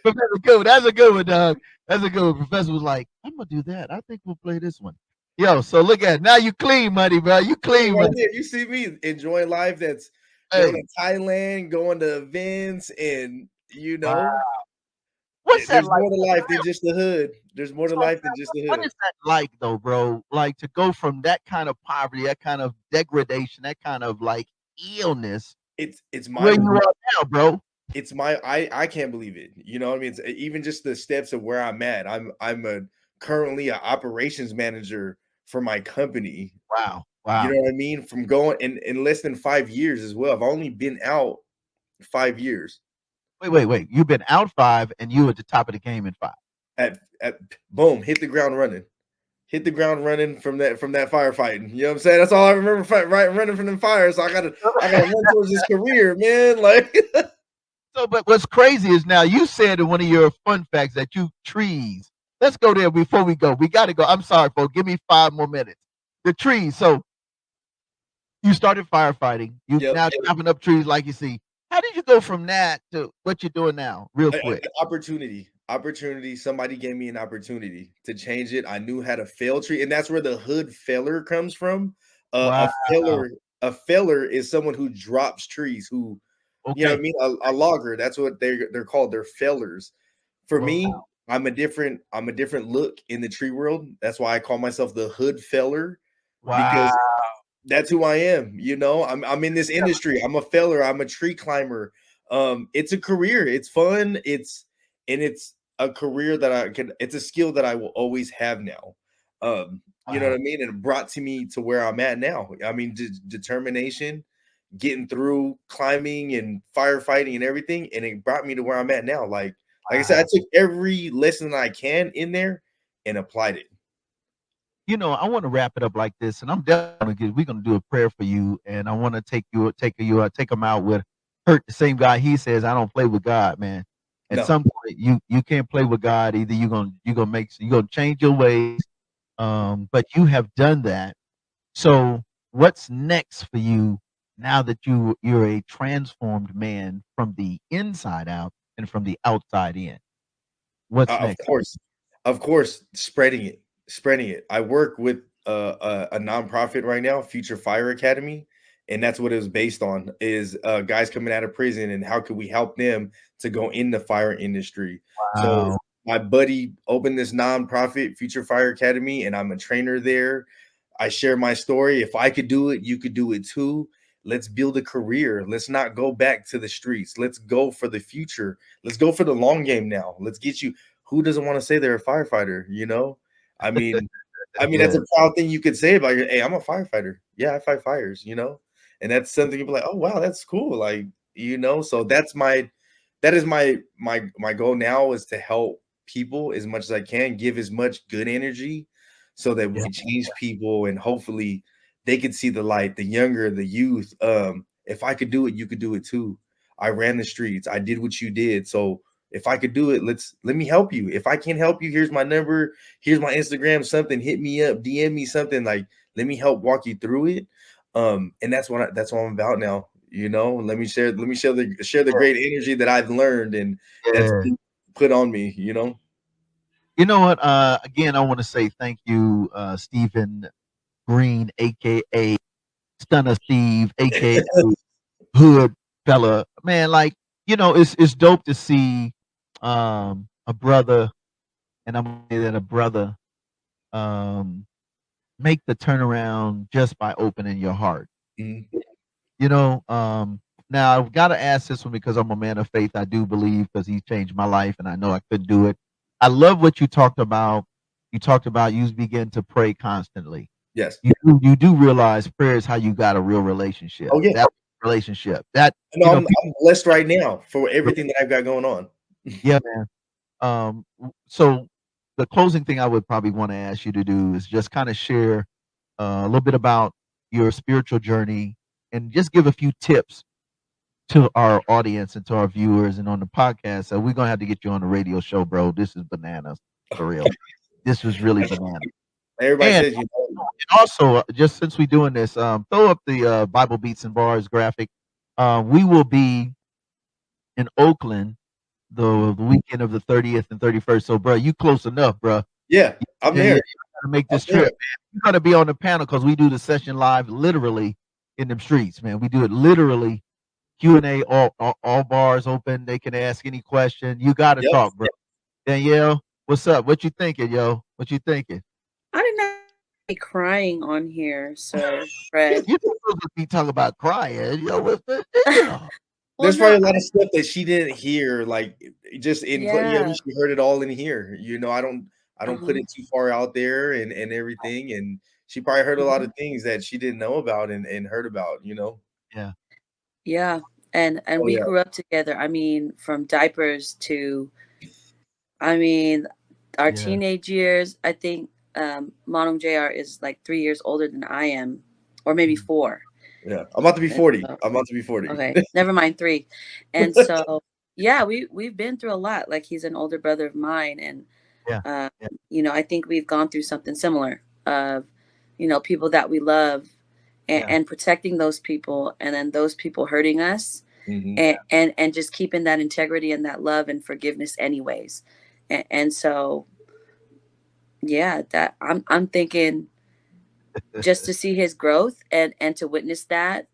Professor Good. That's a good one, dog. That's a good one. Professor was like, I'm gonna do that. I think we'll play this one. Yo, so look at it. Now you clean money, bro. You clean money. Yeah, you see me enjoying life. That's going to Thailand, going to events, and what's that like? There's more to life than just the hood. There's more to life than just the hood. What is that like, though, bro? Like to go from that kind of poverty, that kind of degradation, that kind of like illness. It's my where you are now, bro. It's my I can't believe it. You know what I mean? It's even just the steps of where I'm at. I'm currently an operations manager for my company. Wow. You know what I mean? From going in less than 5 years as well. I've only been out 5 years. Wait. You've been out 5 and you at the top of the game in 5. At boom, hit the ground running. Hit the ground running from that firefighting. You know what I'm saying? That's all I remember running from them fires. So I gotta run towards this career, man. Like so, but what's crazy is now you said in one of your fun facts that you trees. Let's go there before we go. We got to go. I'm sorry, folks. Give me 5 more minutes. The trees. So you started firefighting. You now chopping up trees like you see. How did you go from that to what you're doing now? Real quick. Opportunity. Somebody gave me an opportunity to change it. I knew how to fell tree, and that's where the hood feller comes from. A feller is someone who drops trees. Who, you know what I mean? A logger. That's what they're called. They're fellers. For me, I'm a different look in the tree world. That's why I call myself the hood feller. Wow. because that's who I am. You know, I'm in this industry. I'm a feller. I'm a tree climber. It's a career. It's fun. It's a career that I can. It's a skill that I will always have now. You know Wow. what I mean? And it brought to me to where I'm at now. I mean, determination, getting through climbing and firefighting and everything, and it brought me to where I'm at now. Like I said, I Wow. took every lesson I can in there and applied it. You know, I want to wrap it up like this, and I'm definitely gonna we're gonna do a prayer for you, and I want to take them out with hurt the same guy. He says, I don't play with God, man. At No. some point, you can't play with God. Either you're gonna change your ways, but you have done that. So what's next for you now that you're a transformed man from the inside out and from the outside in? What's Of next? course, of course, spreading it. I work with a nonprofit right now, Future Fire Academy, and that's what it was based on. Is guys coming out of prison and how could we help them to go in the fire industry? So Wow. my buddy opened this nonprofit, Future Fire Academy, and I'm a trainer there. I share my story. If I could do it, you could do it too. Let's build a career. Let's not go back to the streets. Let's go for the future. Let's go for the long game now. Let's get you. Who doesn't want to say they're a firefighter? You know, I mean, that's Yeah. a proud thing you could say about your. Hey, I'm a firefighter. Yeah, I fight fires. You know, and that's something you'd be like, oh wow, that's cool. Like so that is my goal now is to help people as much as I can, give as much good energy so that we Yeah. can change people and hopefully they could see the light, the younger, the youth. If I could do it, you could do it too. I ran the streets. I did what you did. So if I could do it, let me help you. If I can't help you, here's my number, here's my Instagram, something, hit me up, DM me something, like let me help walk you through it. And that's what I'm about now. Let me share the great energy that I've learned and that's Yeah. been put on me. You know what? Again, I want to say thank you, Stephen Greene, aka Stunna Steve, aka Hood Fella. Man, like it's dope to see a brother, and I'm gonna say that a brother um, make the turnaround just by opening your heart. Mhm. You know, now I've got to ask this one because I'm a man of faith. I do believe because he changed my life, and I know I couldn't do it. I love what you talked about. You talked about you begin to pray constantly. Yes. You do realize prayer is how you got a real relationship. Oh yeah. That relationship. That No, you know, I'm blessed right now for everything that I've got going on. yeah, man. So the closing thing I would probably want to ask you to do is just kind of share a little bit about your spiritual journey and just give a few tips to our audience and to our viewers and on the podcast. So we're gonna have to get you on the radio show, bro. This is bananas for real. This was really bananas. Everybody And says also, just since we're doing this, throw up the Bible Beats and Bars graphic. We will be in Oakland the weekend of the 30th and 31st. So, bro, you close enough, bro. yeah, I'm Yeah, you there. gotta make I'm this there. trip, man. You gotta be on the panel because we do the session live, literally in them streets, man. We do it literally Q&A, all bars open. They can ask any question. You gotta Yep. talk, bro. Danielle, what's up? What you thinking, yo? What you thinking? I did not be crying on here, sir, Fred. You not supposed to be talking about crying, yo. What's the deal? Well, There's probably no, a lot of stuff that she didn't hear, like just yeah. she heard it all in here. I don't put Uh-huh. it too far out there and everything. And she probably heard a lot Mhm. of things that she didn't know about and heard about. Yeah, Yeah. And Oh we yeah. grew up together. I mean, from diapers to I mean, our yeah. teenage years, I think Monum JR is like 3 years older than I am, or maybe Mm. 4. Yeah. I'm about to be And 40. so, I'm about to be 40. okay, never mind 3. And so, yeah, we've been through a lot. Like he's an older brother of mine, and Yeah, um, yeah, I think we've gone through something similar of, people that we love yeah. and protecting those people, and then those people hurting us, Mhm. and just keeping that integrity and that love and forgiveness anyways. And so, yeah, that I'm thinking just to see his growth and to witness that,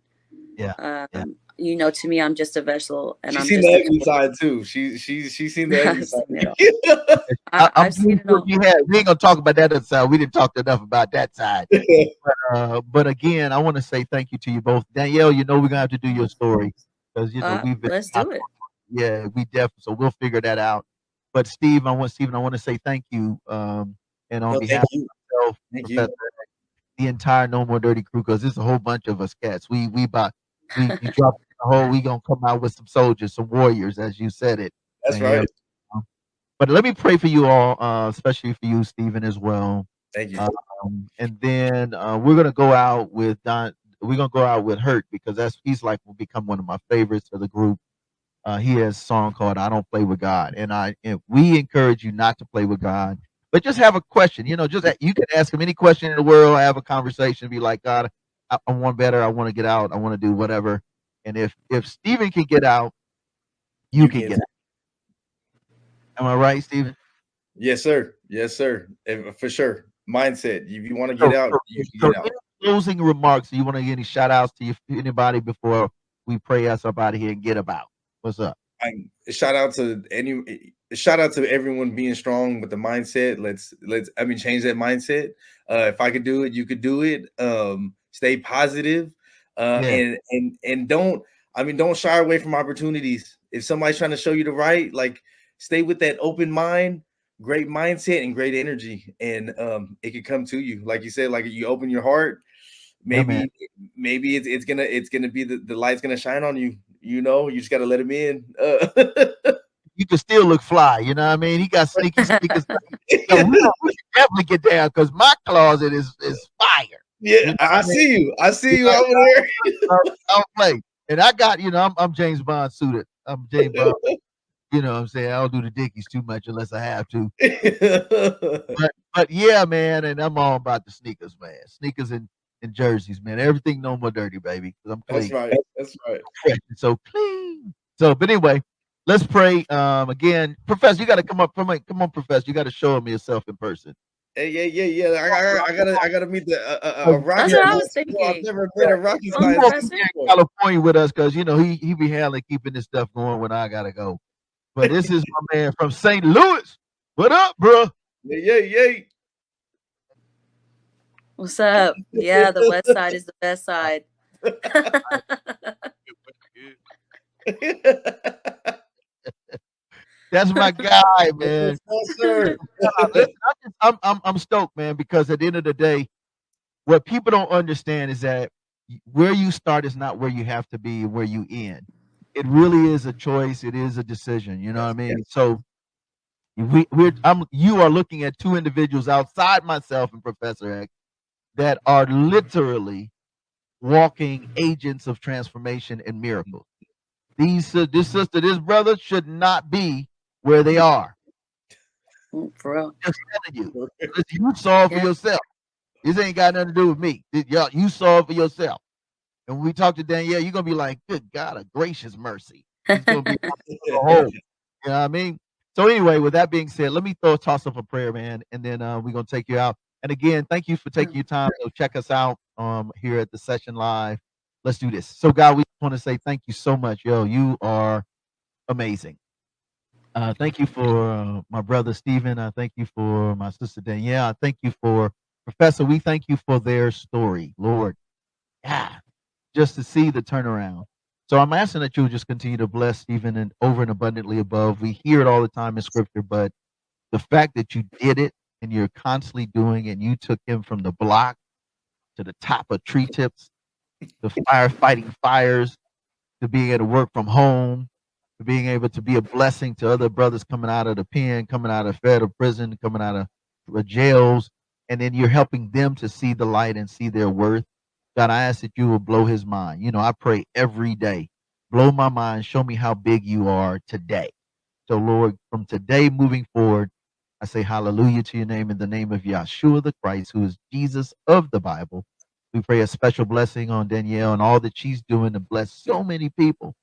Yeah, um, yeah. you know, to me, I'm just a vessel, and She's I'm seen just the a ugly tool. side too. She's seen the ugly I've seen it all. side. I'm I've seen doing it what all. you had. We ain't gonna talk about that other side. We didn't talk enough about that side. But again, I want to say thank you to you both. Danielle, you know we're gonna have to do your story because we've been Let's do it. yeah, we definitely so we'll figure that out. But Stephen, I want to say thank you. And on No, thank behalf you. of myself, Thank you. Professor, the entire No More Dirty crew, because it's a whole bunch of us cats. We you drop the whole, we gonna come out with some soldiers, some warriors, as you said it, That's Danielle. right. But let me pray for you all, especially for you, Stephen, as well. Thank you. And then we're gonna go out with Don. We're gonna go out with Hurt because he's like will become one of my favorites of the group. He has a song called "I Don't Play with God," and we encourage you not to play with God, but just have a question. You can ask him any question in the world, have a conversation, be like, God, I want better. I want to get out. I want to do whatever. And if Stephen can get out, you can get out. Am I right, Stephen? Yes, sir. Yes, sir. For sure. Mindset. If you want to So, get out, so, you can so get out. any closing remarks? You want to give any shout outs to anybody before we pray us up out of here and get about? What's up? Shout out to everyone being strong with the mindset. Let's change that mindset. If I could do it, you could do it. Stay positive. Yeah. And don't shy away from opportunities. If somebody's trying to show you the right, like stay with that open mind, great mindset, and great energy. And it could come to you. Like you said, like you open your heart, Yeah, man. maybe it's gonna be the light's gonna shine on you. You just gotta let him in. You can still look fly. You know what I mean? He got sneaky sneakers. No, we can definitely get down because my closet is fire. Yeah, You know I what I mean? see you. I see you I, over there. I don't play, and I got I'm James Bond suited. I'm James Bond. You know what I'm saying? I don't do the dickies too much unless I have to. But yeah, man, and I'm all about the sneakers, man. Sneakers and jerseys, man. Everything no more dirty, baby. Because I'm That's clean. right. That's right. Fresh and so clean. So, but anyway, let's pray. Again, Professor, you got to come up. Come on, Professor. You got to show me yourself in person. Hey, yeah. I gotta meet the That's Rocky. what I was I've thinking. never met a Rocky Come on, guy. Professor. In California with us because he be handling keeping this stuff going when I gotta go. But this is my man from St. Louis. What up, bro? Yeah. What's up? Yeah, the West Side is the best side. That's my guy, man. Yes, sir. Listen, I'm stoked, man, because at the end of the day, what people don't understand is that where you start is not where you have to be, where you end. It really is a choice. It is a decision. You know what I mean? So you are looking at two individuals outside myself and Professor X that are literally walking agents of transformation and miracles. This sister, this brother should not be where they are. For real. Just telling you. You saw it for yourself. This ain't got nothing to do with me. You saw it for yourself. And when we talk to Danielle, you're gonna be like, "Good God, a gracious mercy." He's gonna be you know what I mean? So anyway, with that being said, let me toss up a prayer, man, and then we're gonna take you out. And again, thank you for taking your time to check us out here at the session live. Let's do this. So God, we want to say thank you so much, yo. You are amazing. Thank you for my brother Stephen. I thank you for my sister Danielle. I thank you for Professor. We thank you for their story, Lord. Yeah, just to see the turnaround. So I'm asking that you would just continue to bless Stephen and over and abundantly above. We hear it all the time in scripture, but the fact that you did it and you're constantly doing it, and you took him from the block to the top of tree tips, to firefighting fires, to being able to work from home, to being able to be a blessing to other brothers coming out of the pen, coming out of federal prison, coming out of jails, and then you're helping them to see the light and see their worth. God, I ask that you will blow his mind. I pray every day, blow my mind, show me how big you are today. So, Lord, from today moving forward, I say hallelujah to your name in the name of Yahshua the Christ, who is Jesus of the Bible. We pray a special blessing on Danielle and all that she's doing to bless so many people.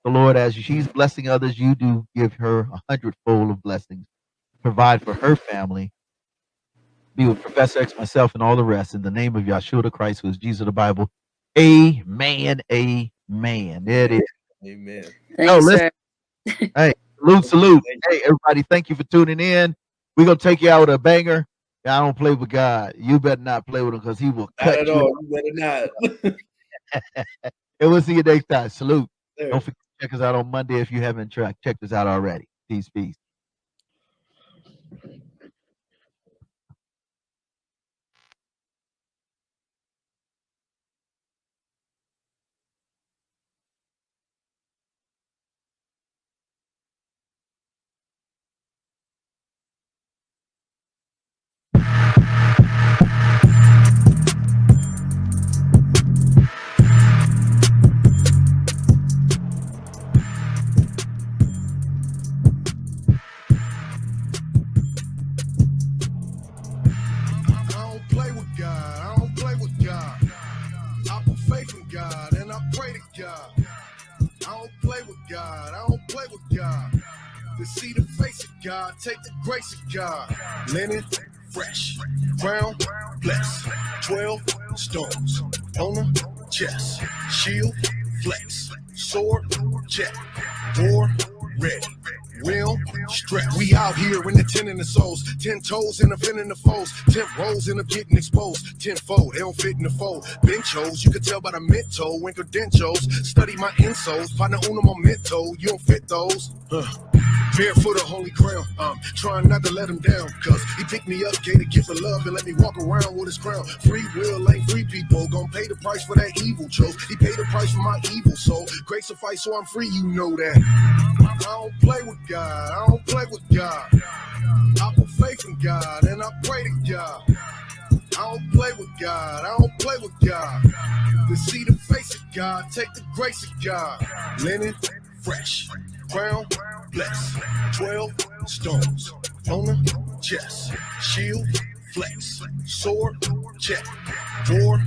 So, Lord, as she's blessing others, you do give her 100-fold of blessings. Provide for her family. Be with Professor X, myself, and all the rest in the name of Yahshua the Christ, who is Jesus of the Bible. Amen. Amen. man. There it is. Amen. Thank Oh, you, listen. sir. Hey, salute. Hey, everybody, thank you for tuning in. We're going to take you out with a banger. I don't play with God. You better not play with him because he will Not cut at you. all. You better not. And we'll see you next time. Salute. Sir. Don't forget to check us out on Monday if you haven't checked us out already. Peace. I don't play with God. I don't play with God. I put faith in God and I pray to God. I don't play with God. I don't play with God. To see the face of God, take the grace of God. Linen, fresh, crown, blessed. 12 stones on the chest. Shield, flex, sword, check. War, ready. Real stress. We out here in the 10 in the souls, 10 toes in the fin in the foes, 10 rows in the getting exposed, 10-fold, they don't fit in the fold. Benchos, you can tell by the mid-toe, when credentials, study my insoles, find the uno momento, you don't fit those. Barefoot or holy ground, I'm trying not to let him down, cause he picked me up, gave the gift of love, and let me walk around with his crown. Free will ain't free people, gon' pay the price for that evil chose. He paid the price for my evil soul, grace suffice so I'm free, you know that. I don't play with God, I don't play with God. I put faith in God and I pray to God. I don't play with God, I don't play with God. To see the face of God, take the grace of God. Linen, fresh, crown, blessed. 12 stones on the chest. Shield, flex, sword, check. War,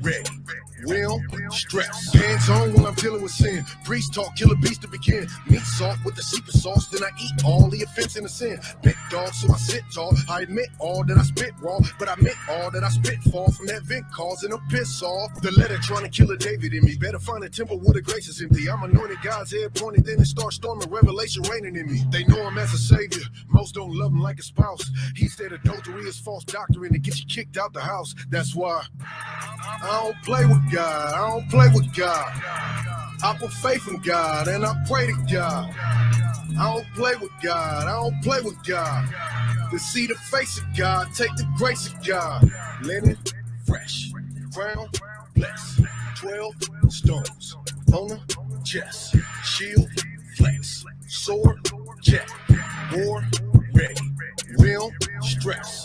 ready. Real stress. Hands on when I'm dealing with sin. Priest talk, kill a beast to begin. Meat salt with the secret sauce, then I eat all the offense and the sin. Big dog, so I sit tall. I admit all that I spit raw, but I meant all that I spit fall from that vent causing a piss off. The letter trying to kill a David in me. Better find a temple where the grace is empty. I'm anointed, God's head pointed, then it starts storming, revelation raining in me. They know him as a savior. Most don't love him like a spouse. He said adultery is false doctrine to get you kicked out the house. That's why I don't play with God, I don't play with God. I put faith in God and I pray to God. I don't play with God, I don't play with God. To see the face of God, take the grace of God. Linen, fresh, crown, blessed. 12 stones on the chest. Shield, flex, sword, check. War, ready. Real stress.